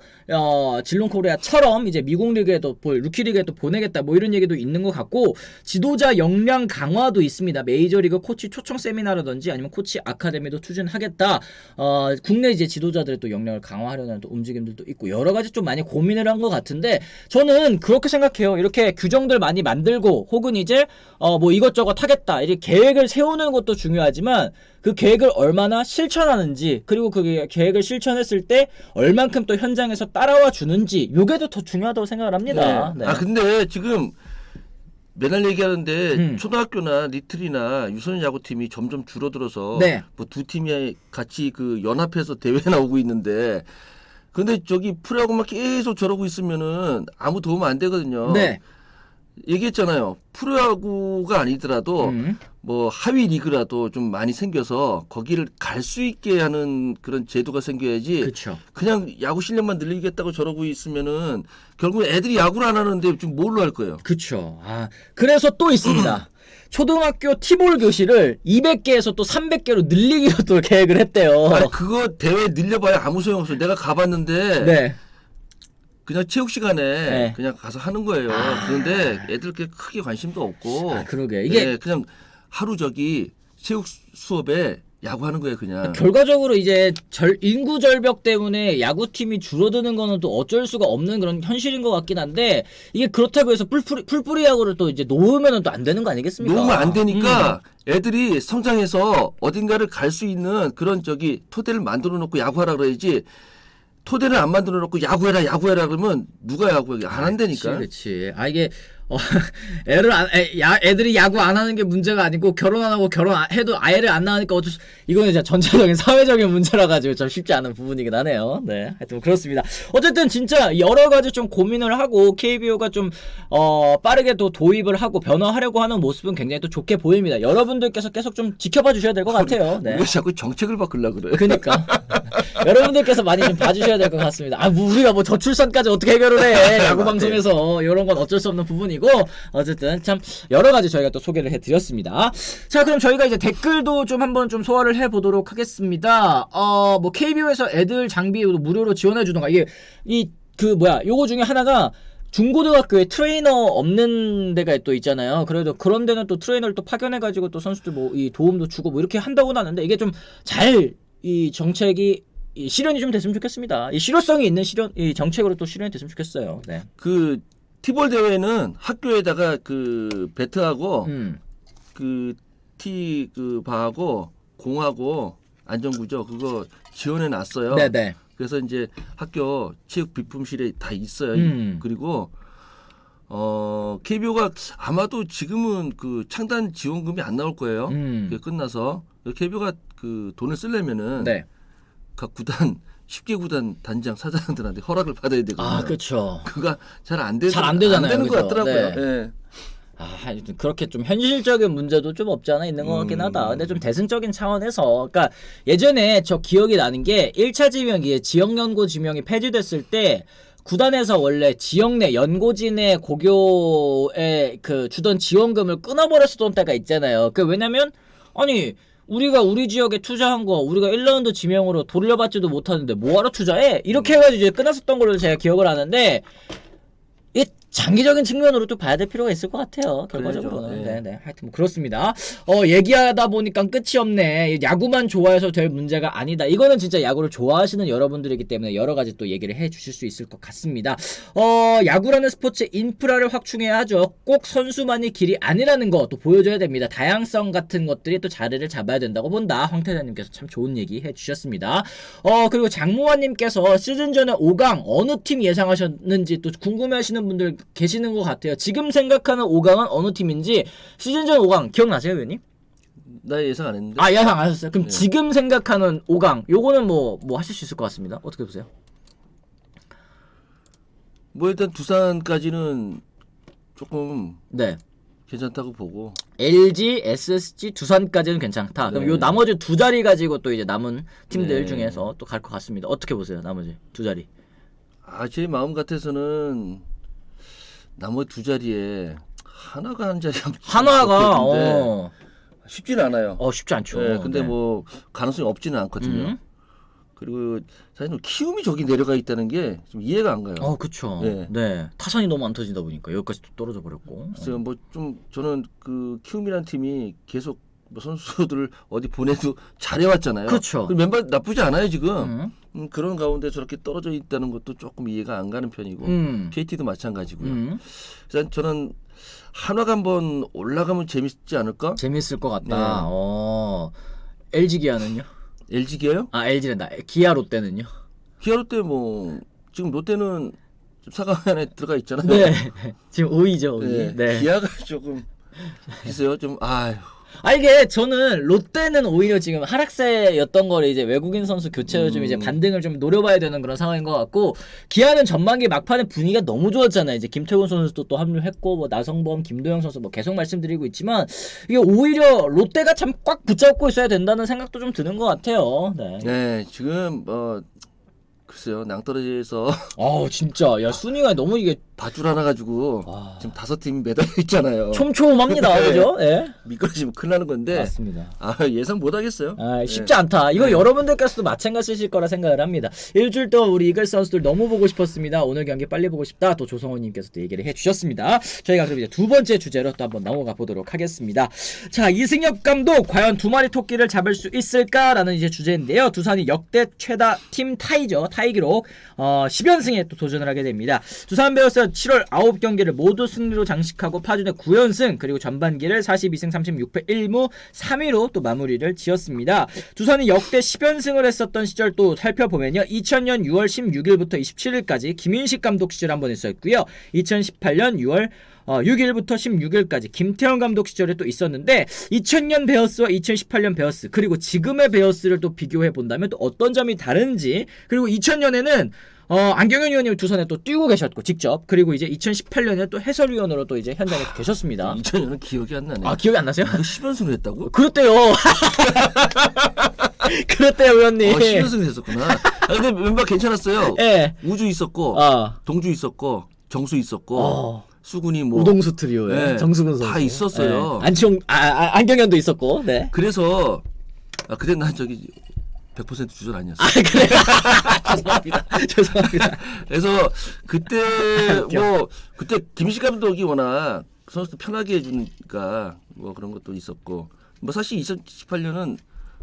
진롱 코리아처럼 이제 미국 리그에도 루키 리그에도 보내겠다 뭐 이런 얘기도 있는 것 같고 지도자 역량 강화도 있습니다. 메이저리그 코치 초청 세미나라든지 아니면 코치 아카데미도 추진하겠다. 국내 이제 지도자들의 또 역량을 강화하려는 또 움직임들도 있고 여러 가지 좀 많이 고민을 한 것 같은데 저는 그렇게 생각해요. 이렇게 규정들 많이 만들고 혹은 이제 뭐 이것저것 하겠다 이렇게 계획을 세우는 것도 중요하지만 그 계획을 얼마나 실천하는지 그리고 그 계획을 실천했을 때 얼만큼 또 현장에서 따라와 주는지 요게 더 중요하다고 생각을 합니다. 네. 네. 근데 지금 맨날 얘기하는데 초등학교나 리틀이나 유소년 야구팀이 점점 줄어들어서 네. 뭐 두 팀이 같이 그 연합해서 대회 나오고 있는데 근데 저기 프로야구만 계속 저러고 있으면은 아무 도움 안 되거든요. 네. 얘기했잖아요. 프로야구가 아니더라도 뭐 하위 리그라도 좀 많이 생겨서 거기를 갈 수 있게 하는 그런 제도가 생겨야지. 그쵸. 그냥 야구 실력만 늘리겠다고 저러고 있으면은 결국 애들이 야구를 안 하는데 지금 뭘로 할 거예요? 그쵸. 그래서 또 있습니다. 초등학교 티볼 교실을 200개에서 또 300개로 늘리기로 또 계획을 했대요. 아니, 그거 대회 늘려봐야 아무 소용없어요. 내가 가봤는데 네. 그냥 체육 시간에 네. 그냥 가서 하는 거예요. 그런데 애들께 크게 관심도 없고. 그러게. 이게 네, 그냥 하루 저기 체육 수업에 야구하는 거예요, 그냥. 결과적으로 이제 인구 절벽 때문에 야구팀이 줄어드는 거는 또 어쩔 수가 없는 그런 현실인 것 같긴 한데 이게 그렇다고 해서 풀뿌리 야구를 또 이제 놓으면은 또 안 되는 거 아니겠습니까? 놓으면 안 되니까 애들이 성장해서 어딘가를 갈 수 있는 그런 저기 토대를 만들어 놓고 야구하라 그래야지 토대를 안 만들어 놓고 야구해라 그러면 누가 야구해? 안 한다니까. 그렇지. 이게 애들이 야구 안 하는 게 문제가 아니고 결혼 안 하고 결혼해도 아이를 안 낳으니까 이거는 진짜 전체적인 사회적인 문제라 가지고 좀 쉽지 않은 부분이긴 하네요. 네, 하여튼 그렇습니다. 어쨌든 진짜 여러 가지 좀 고민을 하고 KBO가 좀 빠르게 또 도입을 하고 변화하려고 하는 모습은 굉장히 또 좋게 보입니다. 여러분들께서 계속 좀 지켜봐 주셔야 될 것 같아요. 네. 왜 자꾸 정책을 바꾸려 그래? 그러니까 여러분들께서 많이 좀 봐주셔야 될 것 같습니다. 뭐 우리가 뭐 저출산까지 어떻게 해결을 해? 야구 방송에서 이런 건 어쩔 수 없는 부분이고 어쨌든 참 여러 가지 저희가 또 소개를 해드렸습니다. 자, 그럼 저희가 이제 댓글도 좀 한번 좀 소화를 해보도록 하겠습니다. 뭐 KBO에서 애들 장비 무료로 지원해주던가 요거 중에 하나가 중고등학교에 트레이너 없는 데가 또 있잖아요. 그래도 그런 데는 또 트레이너를 또 파견해가지고 또 선수들 뭐 이 도움도 주고 뭐 이렇게 한다고 하는데 이게 좀 잘 이 정책이 실현이 좀 됐으면 좋겠습니다. 이 실효성이 있는 이 정책으로 또 실현이 됐으면 좋겠어요. 네. 그 티볼 대회는 학교에다가 그 배트하고 그 바하고 공하고 안전구조 그거 지원해 놨어요. 네네. 그래서 이제 학교 체육 비품실에 다 있어요. 그리고 KBO가 아마도 지금은 그 창단 지원금이 안 나올 거예요. 그게 끝나서 KBO가 그 돈을 쓰려면은 네. 각 구단 10개 구단 단장 사장들한테 허락을 받아야 되거든요. 그렇죠. 그가 잘 안 잘 안 되잖아요. 안 되는 그죠? 것 같더라고요. 네. 네. 하여튼 그렇게 좀 현실적인 문제도 좀 없지 않아 있는 것 같긴 하다. 근데 좀 대승적인 차원에서 그러니까 예전에 저 기억이 나는 게 1차 지명이 지역연고 지명이 폐지됐을 때 구단에서 원래 지역 내 연고진의 고교에 그 주던 지원금을 끊어버렸었던 때가 있잖아요. 그 왜냐면 아니 우리가 우리 지역에 투자한 거 우리가 1라운드 지명으로 돌려받지도 못하는데 뭐하러 투자해? 이렇게 해가지고 이제 끝났었던 걸로 제가 기억을 하는데 이 장기적인 측면으로 또 봐야 될 필요가 있을 것 같아요. 결과적으로는. 그렇죠. 네. 하여튼 뭐 그렇습니다. 얘기하다 보니까 끝이 없네. 야구만 좋아해서 될 문제가 아니다. 이거는 진짜 야구를 좋아하시는 여러분들이기 때문에 여러 가지 또 얘기를 해 주실 수 있을 것 같습니다. 야구라는 스포츠의 인프라를 확충해야 하죠. 꼭 선수만이 길이 아니라는 거 또 보여줘야 됩니다. 다양성 같은 것들이 또 자리를 잡아야 된다고 본다. 황태자님께서 참 좋은 얘기 해 주셨습니다. 그리고 장무환님께서 시즌 전에 5강 어느 팀 예상하셨는지 또 궁금해하시는 분들 계시는 것 같아요. 지금 생각하는 5강은 어느 팀인지 시즌 전 5강 기억나세요, 위원님? 나 예상 안 했는데. 아, 예상 안 하셨어요? 그럼 지금 생각하는 5강 요거는 뭐 하실 수 있을 것 같습니다. 어떻게 보세요? 뭐 일단 두산까지는 조금 네. 괜찮다고 보고. LG, SSG, 두산까지는 괜찮다. 그럼 요 나머지 두 자리 가지고 또 이제 남은 팀들 중에서 또 갈 것 같습니다. 어떻게 보세요? 나머지 두 자리. 제 마음 같아서는 나머지 두 자리에 하나가 한 자리 한화가 쉽지는 않아요. 쉽지 않죠. 네, 근데 뭐 가능성이 없지는 않거든요. 그리고 사실 키움이 저기 내려가 있다는 게 좀 이해가 안 가요. 그렇죠. 네. 네. 타선이 너무 안 터진다 보니까 여기까지 또 떨어져 버렸고. 그래서 뭐 좀 저는 그 키움이라는 팀이 계속 뭐 선수들을 어디 보내도 잘해왔잖아요. 그렇죠. 멤버 나쁘지 않아요 지금. 그런 가운데 저렇게 떨어져 있다는 것도 조금 이해가 안 가는 편이고 KT도 마찬가지고요. 그래서 저는 한화가 한번 올라가면 재밌지 않을까? 재밌을 것 같다. LG 기아는요? LG 기아요? LG랜다. 기아 롯데는요? 기아 롯데 뭐 지금 롯데는 4강 안에 들어가 있잖아요. 네. 지금 5위죠. 5위. 네. 기아가 조금 글쎄요 좀 이게 저는 롯데는 오히려 지금 하락세였던 거를 이제 외국인 선수 교체로 좀 이제 반등을 좀 노려봐야 되는 그런 상황인 것 같고 기아는 전반기 막판에 분위기가 너무 좋았잖아요. 이제 김태훈 선수도 또 합류했고 뭐 나성범, 김도영 선수 뭐 계속 말씀드리고 있지만 이게 오히려 롯데가 참 꽉 붙잡고 있어야 된다는 생각도 좀 드는 것 같아요. 네, 지금 글쎄요 낭떠러지에서 진짜 야 순위가 너무 이게 밧줄 하나 가지고 지금 5팀이 매달려 있잖아요. 촘촘합니다. 그죠? 네. 미끄러지면 큰일 나는 건데 맞습니다. 예상 못 하겠어요. 쉽지 않다. 이거 여러분들께서도 마찬가지실 거라 생각을 합니다. 일주일 동안 우리 이글 선수들 너무 보고 싶었습니다. 오늘 경기 빨리 보고 싶다. 또 조성호님께서도 얘기를 해주셨습니다. 저희가 그럼 이제 두 번째 주제로 또 한번 넘어가 보도록 하겠습니다. 자, 이승엽 감독 과연 두 마리 토끼를 잡을 수 있을까라는 이제 주제인데요. 두산이 역대 최다 팀 타이죠. 타이 기록 10연승에 또 도전을 하게 됩니다. 두산 베어스 7월 9경기를 모두 승리로 장식하고 파준의 9연승 그리고 전반기를 42승 36패 1무 3위로 또 마무리를 지었습니다. 두산이 역대 10연승을 했었던 시절 또 살펴보면요. 2000년 6월 16일부터 27일까지 김윤식 감독 시절 한번 했었고요. 2018년 6월 6일부터 16일까지 김태형 감독 시절에 또 있었는데 2000년 베어스와 2018년 베어스 그리고 지금의 베어스를 또 비교해 본다면 또 어떤 점이 다른지 그리고 2000년에는 안경현 의원님 두산에 또 뛰고 계셨고 직접 그리고 이제 2018년에 또 해설위원으로 또 이제 현장에 계셨습니다. 2000년은 기억이 안 나네. 기억이 안 나세요? 10연승을 했다고? 그렇대요. 그렇대요 의원님. 10연승을 했었구나. 근데 멤버 괜찮았어요. 네. 우주 있었고 동주 있었고 정수 있었고 수근이 뭐 우동수 트리오에 정수근 선수 다 있었어요. 안경현도 있었고. 네. 그래서 그때 난 저기 100% 주전 아니었어. 그래. 죄송합니다. 그래서 그때 그때 김식 감독이 워낙 선수들 편하게 해주니까 뭐 그런 것도 있었고 뭐 사실 2018년은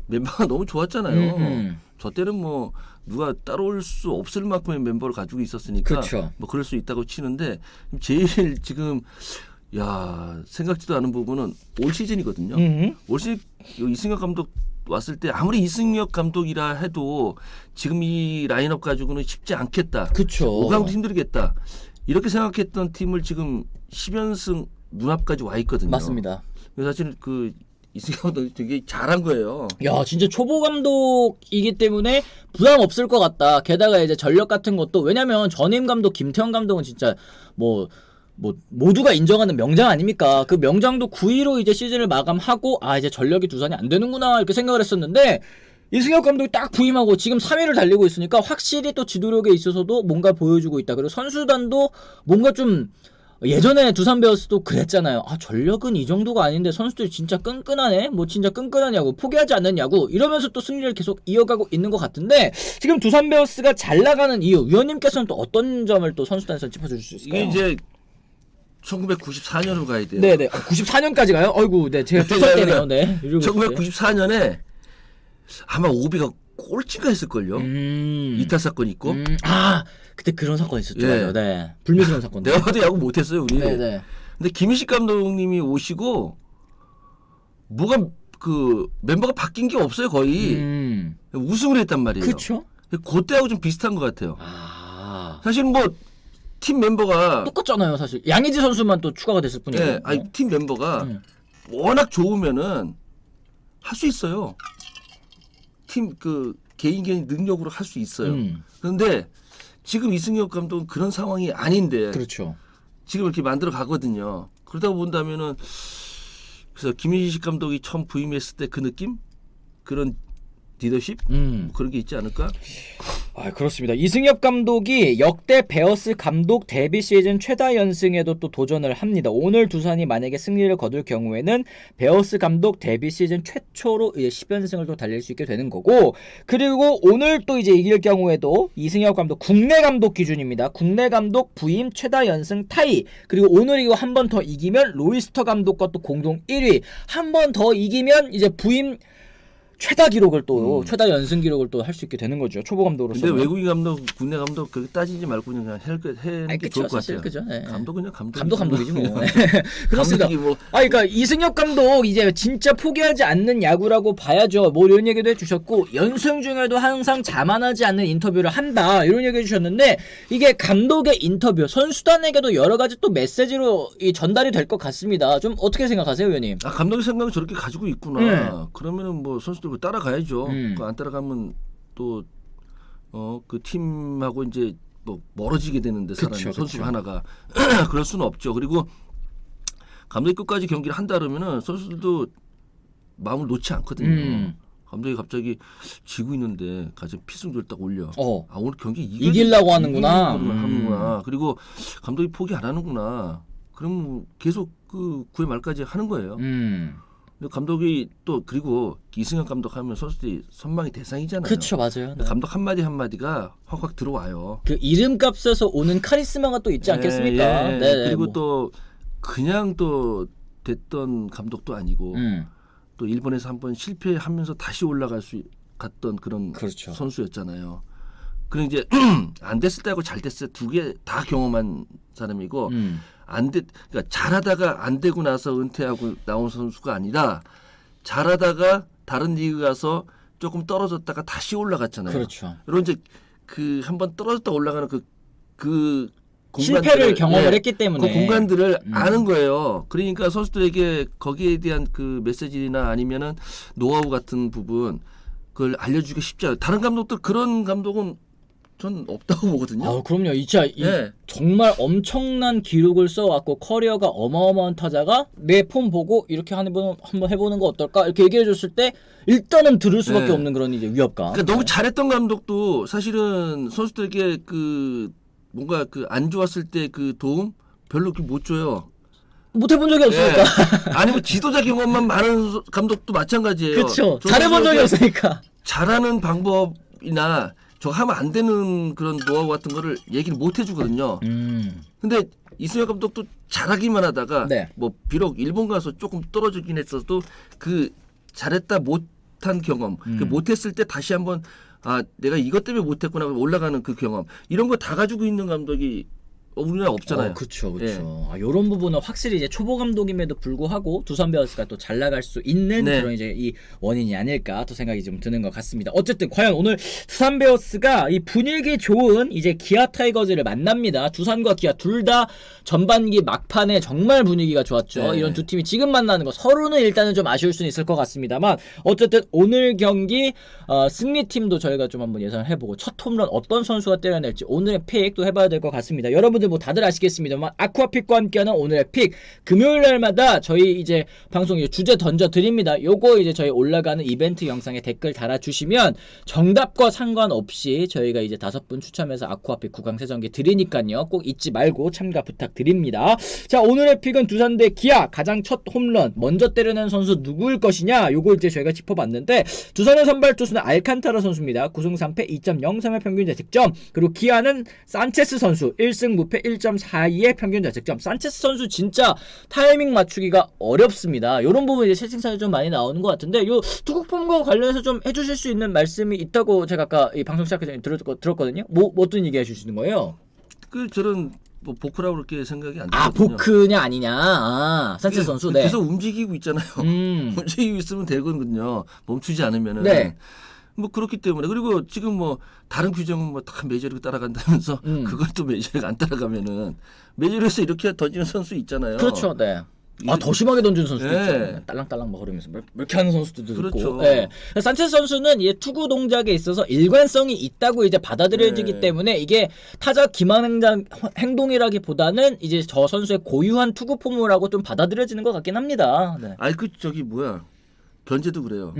멤버가 너무 좋았잖아요. 저 때는 뭐 누가 따라올 수 없을 만큼의 멤버를 가지고 있었으니까 그렇죠. 뭐 그럴 수 있다고 치는데 제일 지금 생각지도 않은 부분은 올 시즌이거든요. 올 시즌 이승엽 감독 왔을 때 아무리 이승엽 감독이라 해도 지금 이 라인업 가지고는 쉽지 않겠다. 그렇죠. 5강도 힘들겠다. 이렇게 생각했던 팀을 지금 10연승 눈앞까지 와 있거든요. 맞습니다. 사실 이승엽 감독이 되게 잘한 거예요. 야, 진짜 초보 감독이기 때문에 부담 없을 것 같다. 게다가 이제 전력 같은 것도 왜냐면 전임 감독 김태형 감독은 진짜 모두가 인정하는 명장 아닙니까? 그 명장도 9위로 이제 시즌을 마감하고 이제 전력이 두산이 안 되는구나 이렇게 생각을 했었는데 이승엽 감독이 딱 부임하고 지금 3위를 달리고 있으니까 확실히 또 지도력에 있어서도 뭔가 보여주고 있다. 그리고 선수단도 뭔가 좀 예전에 두산 베어스도 그랬잖아요. 아, 전력은 이 정도가 아닌데 선수들이 진짜 끈끈하네. 뭐 진짜 끈끈하냐고 포기하지 않느냐고 이러면서 또 승리를 계속 이어가고 있는 것 같은데 지금 두산 베어스가 잘 나가는 이유 위원님께서는 또 어떤 점을 또 선수단에서 짚어줄 수 있을까요? 이게 이제 1994년으로 가야 돼요. 네네. 94년까지 가요? 아이고, 네, 제가 추석때네요. 네. 1994년에 아마 오비가 꼴찌가 했을걸요. 이탈 사건 있고. 아, 그때 그런 사건 있었죠. 예. 네. 불미스러운 사건. 내가 봐도 야구 못했어요 우리. 네네. 근데 김희식 감독님이 오시고 뭐가 그 멤버가 바뀐 게 없어요 거의. 우승을 했단 말이에요. 그렇죠. 그때하고 좀 비슷한 것 같아요. 아, 사실 뭐 팀 멤버가 똑같잖아요, 사실. 양의지 선수만 또 추가가 됐을 뿐이고. 예, 아니 팀 멤버가 워낙 좋으면은 할 수 있어요. 팀 그 개인 능력으로 할 수 있어요. 그런데 지금 이승엽 감독은 그런 상황이 아닌데 그렇죠. 지금 이렇게 만들어 가거든요. 그러다 본다면은 그래서 김희식 감독이 처음 부임했을 때 그 느낌, 그런 리더십 뭐 그런 게 있지 않을까? 아, 그렇습니다. 이승엽 감독이 역대 베어스 감독 데뷔 시즌 최다 연승에도 또 도전을 합니다. 오늘 두산이 만약에 승리를 거둘 경우에는 베어스 감독 데뷔 시즌 최초로 이제 10연승을 또 달릴 수 있게 되는 거고, 그리고 오늘 또 이제 이길 경우에도 이승엽 감독 국내 감독 기준입니다. 국내 감독 부임 최다 연승 타이, 그리고 오늘 이거 한 번 더 이기면 로이스터 감독과 또 공동 1위, 한 번 더 이기면 이제 부임 최다 기록을 또 최다 연승 기록을 또 할 수 있게 되는 거죠. 초보 감독으로서. 근데 외국인 감독, 국내 감독 그렇게 따지지 말고 그냥 해는 게 좋을 것 같아요. 그죠. 네. 감독 그냥 감독이지 뭐. 네. 그렇습니다. 뭐. 아, 그러니까 이승엽 감독 이제 진짜 포기하지 않는 야구라고 봐야죠. 뭐 이런 얘기도 해주셨고 연승 중에도 항상 자만하지 않는 인터뷰를 한다 이런 얘기 해주셨는데 이게 감독의 인터뷰 선수단에게도 여러 가지 또 메시지로 이 전달이 될 것 같습니다. 좀 어떻게 생각하세요, 의원님? 아, 감독의 생각을 저렇게 가지고 있구나. 그러면은 뭐 선수들 따라가야죠. 안 따라가면 또 그 팀하고 이제 뭐 멀어지게 되는데 사람이 선수가 하나가 그럴 수는 없죠. 그리고 감독이 끝까지 경기를 한다 그러면은 선수들도 마음을 놓지 않거든요. 감독이 갑자기 지고 있는데 가서 피승조를 딱 올려. 아, 오늘 경기 이기려고 하는구나. 그리고 감독이 포기 안 하는구나. 그럼 계속 그 9회 말까지 하는 거예요. 근데 감독이 또 그리고 이승엽 감독 하면 선수들이 선망의 대상이잖아요. 그렇죠, 맞아요. 네. 감독 한마디 한마디가 확확 들어와요. 그 이름값에서 오는 카리스마가 또 있지 않겠습니까? 네. 그리고 뭐. 또 그냥 또 됐던 감독도 아니고 또 일본에서 한번 실패하면서 다시 올라갈 수 갔던 그런 선수였잖아요. 그리고 이제 안 됐을 때하고 잘 됐을 때 두 개 다 경험한 사람이고 그러니까 잘하다가 안 되고 나서 은퇴하고 나온 선수가 아니라 잘하다가 다른 리그 가서 조금 떨어졌다가 다시 올라갔잖아요. 그렇죠. 이런 이제 그 한번 떨어졌다 올라가는 그 실패를 경험을 했기 때문에 그 공간들을 아는 거예요. 그러니까 선수들에게 거기에 대한 그 메시지나 아니면은 노하우 같은 부분 그걸 알려주기 쉽지 않아요. 다른 감독들 그런 감독은 전 없다고 보거든요. 아, 그럼요. 정말 엄청난 기록을 써왔고 커리어가 어마어마한 타자가 내 폼 보고 이렇게 한번 해보는 거 어떨까 이렇게 얘기해줬을 때 일단은 들을 수밖에 없는 그런 이제 위협감. 그러니까 너무 잘했던 감독도 사실은 선수들에게 그 뭔가 그 안 좋았을 때 그 도움 별로 못 줘요. 못 해본 적이 없으니까. 아니면 지도자 경험만 많은 감독도 마찬가지예요. 그렇죠. 잘해본 적이 없으니까. 잘하는 방법이나 저 하면 안 되는 그런 노하우 같은 거를 얘기를 못 해주거든요. 근데 이승엽 감독도 잘하기만 하다가 뭐 비록 일본 가서 조금 떨어지긴 했어도 그 잘했다 못한 경험, 그 못했을 때 다시 한번 아 내가 이것 때문에 못했구나 올라가는 그 경험 이런 거 다 가지고 있는 감독이 우리나라 없잖아요. 그렇죠. 이런 부분은 확실히 이제 초보 감독임에도 불구하고 두산 베어스가 또 잘 나갈 수 있는 그런 이제 이 원인이 아닐까 또 생각이 좀 드는 것 같습니다. 어쨌든 과연 오늘 두산 베어스가 이 분위기 좋은 이제 기아 타이거즈를 만납니다. 두산과 기아 둘 다 전반기 막판에 정말 분위기가 좋았죠. 이런 두 팀이 지금 만나는 거 서로는 일단은 좀 아쉬울 수는 있을 것 같습니다만 어쨌든 오늘 경기 승리팀도 저희가 좀 한번 예상을 해보고 첫 홈런 어떤 선수가 때려낼지 오늘의 픽도 해봐야 될 것 같습니다. 여러분들 여러분들 뭐 다들 아시겠습니다만 아쿠아픽과 함께하는 오늘의 픽 금요일 날마다 저희 이제 방송 주제 던져 드립니다. 요거 이제 저희 올라가는 이벤트 영상에 댓글 달아주시면 정답과 상관없이 저희가 이제 5분 추첨해서 아쿠아픽 구강 세정기 드리니까요. 꼭 잊지 말고 참가 부탁드립니다. 자, 오늘의 픽은 두산 대 기아 가장 첫 홈런 먼저 때려낸 선수 누구일 것이냐 요거 이제 저희가 짚어봤는데 두산의 선발 투수는 알칸타라 선수입니다. 9승 3패 2.03의 평균 자책점. 그리고 기아는 산체스 선수 1승 무패 1.42의 평균 자책점. 산체스 선수 진짜 타이밍 맞추기가 어렵습니다. 요런 부분 이제 채팅창에 좀 많이 나오는 것 같은데 요 투구폼과 관련해서 좀 해주실 수 있는 말씀이 있다고 제가 아까 이 방송 시작하기 전에 들었거든요. 뭐 어떤 얘기 해주시는 거예요? 그 저는 뭐 보크라고 그렇게 생각이 안 들거든요. 아, 보크냐 아니냐. 아, 산체스 선수. 네. 계속 움직이고 있잖아요. 움직이고 있으면 되거든요. 멈추지 않으면은. 네. 뭐 그렇기 때문에 그리고 지금 뭐 다른 규정은 뭐 다 메이저리그 따라간다면서 그걸 또 메이저리그 안 따라가면은 메이저리그에서 이렇게 던지는 선수 있잖아요. 그렇죠. 네. 아, 더 심하게 던지는 선수도 있죠. 딸랑딸랑 막 그러면서 이렇게 하는 선수도 그렇죠. 있고. 네. 산체스 선수는 이 투구 동작에 있어서 일관성이 있다고 이제 받아들여지기 때문에 이게 타자 기만 행동이라기보다는 이제 저 선수의 고유한 투구 폼이라고 좀 받아들여지는 것 같긴 합니다. 네. 아이 그 저기 뭐야 견제도 그래요.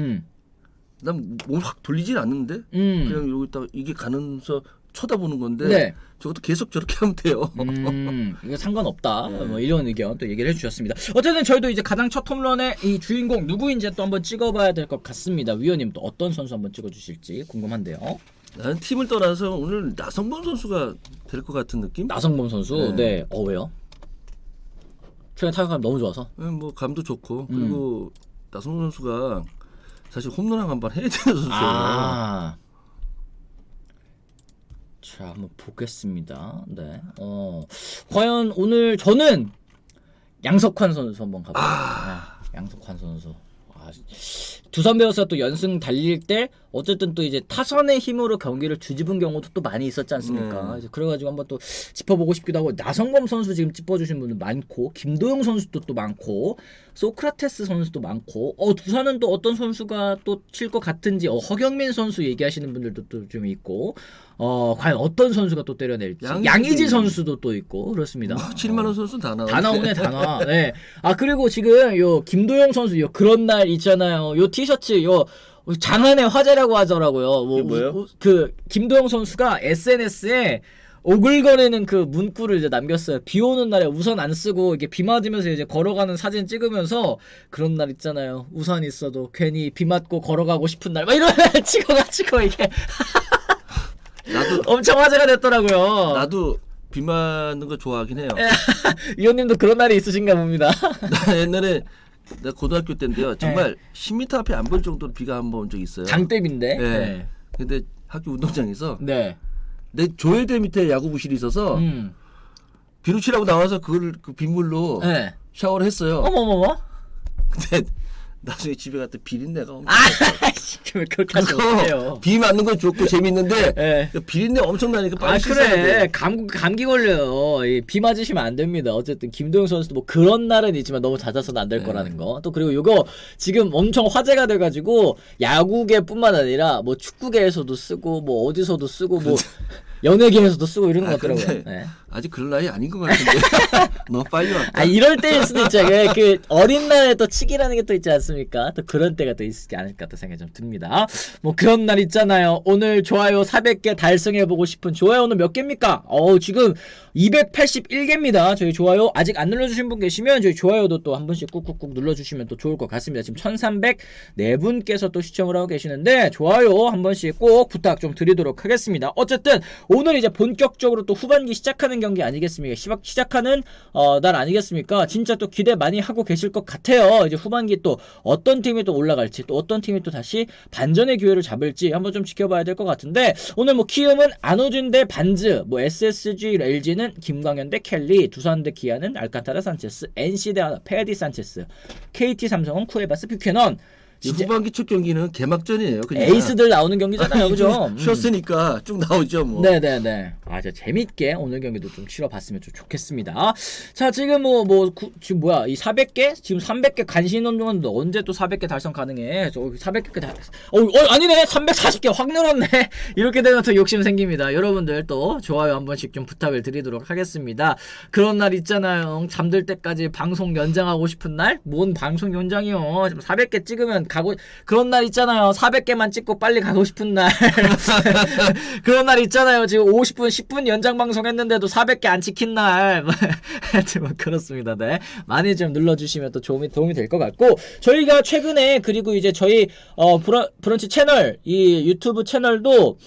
난 몸을 확 돌리진 않는데 그냥 여기다가 이게 가면서 쳐다보는 건데 네. 저것도 계속 저렇게 하면 돼요. 이거 상관없다. 뭐 이런 의견 또 얘기를 해주셨습니다. 어쨌든 저희도 이제 가장 첫 홈런의 이 주인공 누구인지 또 한번 찍어봐야 될 것 같습니다. 위원님 또 어떤 선수 한번 찍어주실지 궁금한데요. 나는 팀을 떠나서 오늘 나성범 선수가 될 것 같은 느낌? 나성범 선수. 네. 왜요? 최근 타격감 너무 좋아서. 뭐 감도 좋고 그리고 나성범 선수가 사실 홈런 한번 해야 되는 선수예요. 아. 자, 한번 보겠습니다. 네. 과연 오늘 저는 양석환 선수 한번 가볼게요. 양석환 선수. 두산 베어스가 또 연승 달릴 때 어쨌든 또 이제 타선의 힘으로 경기를 뒤집은 경우도 또 많이 있었지 않습니까? 이제 그래가지고 한번 또 짚어보고 싶기도 하고 나성범 선수 지금 짚어주신 분들 많고 김도영 선수도 또 많고 소크라테스 선수도 많고 두산은 또 어떤 선수가 또 칠 것 같은지 허경민 선수 얘기하시는 분들도 또 좀 있고 과연 어떤 선수가 또 때려낼지 양의지 선수도 또 있고 그렇습니다. 7만 원 선수 다 나와. 다 나오네 다 나와. 네. 그리고 지금 요 김도영 선수 요 그런 날 있잖아요. 요 티셔츠 요 장안의 화제라고 하더라고요. 뭐예요? 그 김도영 선수가 SNS에 오글거리는 그 문구를 이제 남겼어요. 비 오는 날에 우산 안 쓰고 이게 비 맞으면서 이제 걸어가는 사진 찍으면서 그런 날 있잖아요. 우산 있어도 괜히 비 맞고 걸어가고 싶은 날 막 이런 날 찍어가지고 이게 나도 엄청 화제가 됐더라고요. 나도 비 맞는 거 좋아하긴 해요. 위원님도 그런 날이 있으신가 봅니다. 나 옛날에 나 고등학교 때인데요. 정말 10m 앞에 안 볼 정도로 비가 한 번 온 적이 있어요. 장대비인데. 네. 근데 학교 운동장에서 네. 내 조회대 밑에 야구부실이 있어서 비로 치라고 나와서 그걸 그 빗물로 샤워를 했어요. 어머머머. 근데 나중에 집에 갔더니 비린내가 엄청. 그렇게 하시면 어떡해요. 비 맞는 건 좋고 재밌는데 비린내 엄청 나니까 빨리 씻어야 돼. 감기 걸려요. 비 맞으시면 안 됩니다. 어쨌든 김도영 선수도 뭐 그런 날은 있지만 너무 잦아서는 안 될 거라는 거. 또 그리고 이거 지금 엄청 화제가 돼가지고 야구계뿐만 아니라 뭐 축구계에서도 쓰고 뭐 어디서도 쓰고 뭐 연예계에서도 쓰고 이러는 것 같더라고요. 아직 그럴 나이 아닌 것 같은데. 너무 빨리 왔다. 이럴 때일 수도 있죠. 그 어린 날에 또 치기라는 게 또 있지 않습니까? 또 그런 때가 또 있지 않을까 또 생각이 좀 듭니다. 뭐 그런 날 있잖아요. 오늘 좋아요 400개 달성해보고 싶은 좋아요 오늘 몇 개입니까? 지금 281개입니다. 저희 좋아요 아직 안 눌러주신 분 계시면 저희 좋아요도 또 한 번씩 꾹꾹꾹 눌러주시면 또 좋을 것 같습니다. 지금 1304분께서 또 시청을 하고 계시는데 좋아요 한 번씩 꼭 부탁 좀 드리도록 하겠습니다. 어쨌든 오늘 이제 본격적으로 또 후반기 시작하는 경기 아니겠습니까? 시작하는 날 아니겠습니까? 진짜 또 기대 많이 하고 계실 것 같아요. 이제 후반기 또 어떤 팀이 또 올라갈지 또 어떤 팀이 또 다시 반전의 기회를 잡을지 한번 좀 지켜봐야 될 것 같은데 오늘 뭐 키움은 안호준 대 반즈, 뭐 SSG LG는 김광현 대 켈리, 두산 대 기아는 알칸타라 산체스, NC 대 페디 산체스, KT 삼성은 쿠에바스 뷰캐넌. 이 후반기 첫 경기는 개막전이에요. 그냥. 에이스들 나오는 경기잖아요, 그죠? 쉬었으니까 쭉 나오죠, 뭐. 네네네. 저 재밌게 오늘 경기도 좀 치러봤으면 좀 좋겠습니다. 자, 지금 지금 뭐야, 이 400개? 지금 300개 간신 운동원도 언제 또 400개 달성 가능해? 저 400개 아니네! 340개 확 늘었네! 이렇게 되면 더 욕심 생깁니다. 여러분들 또 좋아요 한 번씩 좀 부탁을 드리도록 하겠습니다. 그런 날 있잖아요. 잠들 때까지 방송 연장하고 싶은 날? 뭔 방송 연장이요? 지금 400개 찍으면 그런 날 있잖아요. 400개만 찍고 빨리 가고 싶은 날. 그런 날 있잖아요. 지금 50분, 10분 연장 방송 했는데도 400개 안 찍힌 날. 뭐 그렇습니다. 네. 많이 좀 눌러주시면 또 도움이 될 것 같고, 저희가 최근에, 그리고 이제 저희, 브런치 채널, 이 유튜브 채널도,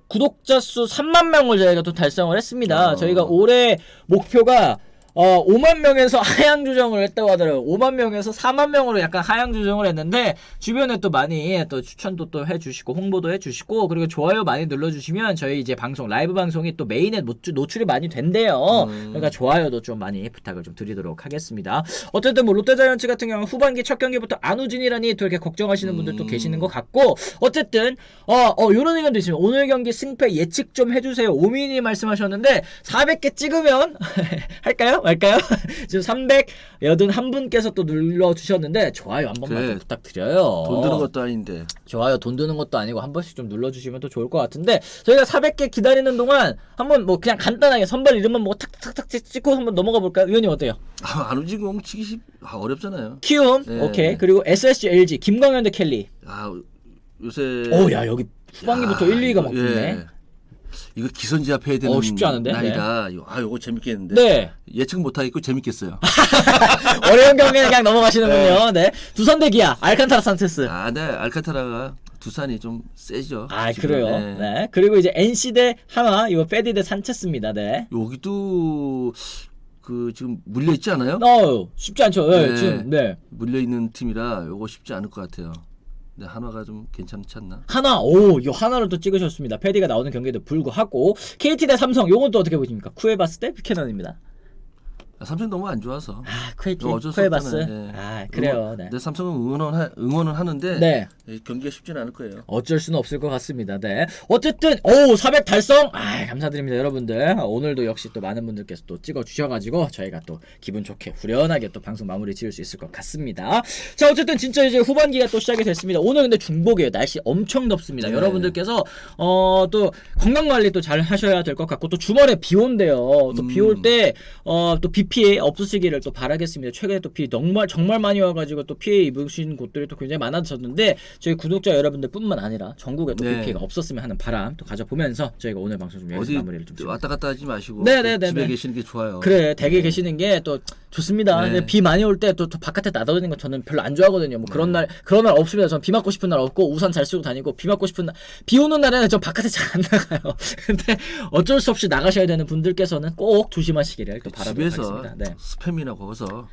구독자 수 3만 명을 저희가 또 달성을 했습니다. 저희가 올해 목표가 5만 명에서 하향 조정을 했다고 하더라고요. 5만 명에서 4만 명으로 약간 하향 조정을 했는데, 주변에 또 많이 또 추천도 또 해주시고 홍보도 해주시고, 그리고 좋아요 많이 눌러주시면 저희 이제 방송, 라이브 방송이 또 메인에 노출이 많이 된대요. 그러니까 좋아요도 좀 많이 부탁을 좀 드리도록 하겠습니다. 어쨌든 뭐 롯데자이언츠 같은 경우는 후반기 첫 경기부터 안우진이라니 또 이렇게 걱정하시는 분들도 계시는 것 같고, 어쨌든 요런 의견도 있습니다. 오늘 경기 승패 예측 좀 해주세요. 오민이 말씀하셨는데 400개 찍으면 할까요? 말까요? 지금 381분께서 또 눌러주셨는데, 좋아요 한 번만 좀 부탁드려요. 돈 드는 것도 아닌데. 좋아요 돈 드는 것도 아니고 한 번씩 좀 눌러주시면 또 좋을 것 같은데, 저희가 400개 기다리는 동안 한번 뭐 그냥 간단하게 선발 이름만 뭐 탁탁탁 찍고 한번 넘어가 볼까요? 의원님 어때요? 안우진 공 치기 어렵잖아요. 키움 네. 오케이. 그리고 SSG LG 김광현 대 켈리. 요새 야 여기 후반기부터 1, 2위가 막 붙네. 예. 이거 기선제압해야 되는 쉽지 않은데? 날이다. 네. 요거 재밌겠는데. 네. 예측 못하겠고 재밌겠어요. 어려운 경기는 그냥 넘어가시는군요. 네. 두산 대 기아 알칸타라 산체스. 네. 알칸타라가 두산이 좀 세죠. 그래요. 네. 그리고 이제 NC 대 하나, 이거 페디 대 산체스입니다. 네. 여기도 지금 물려 있지 않아요? 쉽지 않죠. 네. 지금 네. 물려 있는 팀이라 요거 쉽지 않을 것 같아요. 근데 한화가 좀 괜찮지 않나? 이거 하나를 또 찍으셨습니다. 패디가 나오는 경기에도 불구하고. KT 대 삼성, 요건 또 어떻게 보십니까? 쿠에바스 대 뷰캐넌입니다. 삼성 너무 안 좋아서. 쿠에바스. 네. 그래요. 네. 삼성은 응원은 하는데 네. 경기가 쉽지는 않을 거예요. 어쩔 수는 없을 것 같습니다. 네. 어쨌든 400 달성. 감사드립니다, 여러분들. 오늘도 역시 또 많은 분들께서 또 찍어 주셔가지고 저희가 또 기분 좋게 후련하게 또 방송 마무리 지을 수 있을 것 같습니다. 자, 어쨌든 진짜 이제 후반기가 또 시작이 됐습니다. 오늘 근데 중복이에요. 날씨 엄청 덥습니다. 네. 여러분들께서 또 건강 관리 또 잘 하셔야 될 것 같고, 또 주말에 비 온대요. 또 비 올 때 또 비 피해 없으시기를 또 바라겠습니다. 최근에 또 비 정말 많이 와가지고 또 피해 입으신 곳들이 또 굉장히 많아졌는데, 저희 구독자 여러분들뿐만 아니라 전국에 또 비 피해가 없었으면 하는 바람 또 가져보면서 저희가 오늘 방송 좀 여기서 마무리를 좀 왔다 갔다 하지 마시고 집에 계시는 게 좋아요. 그래, 댁에 계시는 게 또 좋습니다. 근데 비 많이 올 때 또 바깥에 나다니는 거 저는 별로 안 좋아하거든요. 뭐 그런 날 없습니다. 저는 비 맞고 싶은 날 없고, 우산 잘 쓰고 다니고, 비 맞고 싶은 날, 비 오는 날에는 전 바깥에 잘 안 나가요. 근데 어쩔 수 없이 나가셔야 되는 분들께서는 꼭 조심하시기를 또 바라도록 하겠습니다. 네. 스팸이나 거기서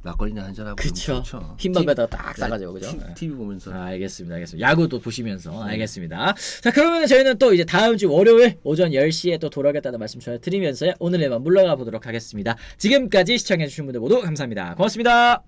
막걸리나 한잔하고. 그쵸. 흰밥에다가 딱 싸가지고, 그죠? TV 보면서. 알겠습니다. 야구도 보시면서. 알겠습니다. 자, 그러면 저희는 또 이제 다음 주 월요일 오전 10시에 또 돌아오겠다는 말씀 전해드리면서 오늘에만 물러가 보도록 하겠습니다. 지금까지 시청해주신 분들 모두 감사합니다. 고맙습니다.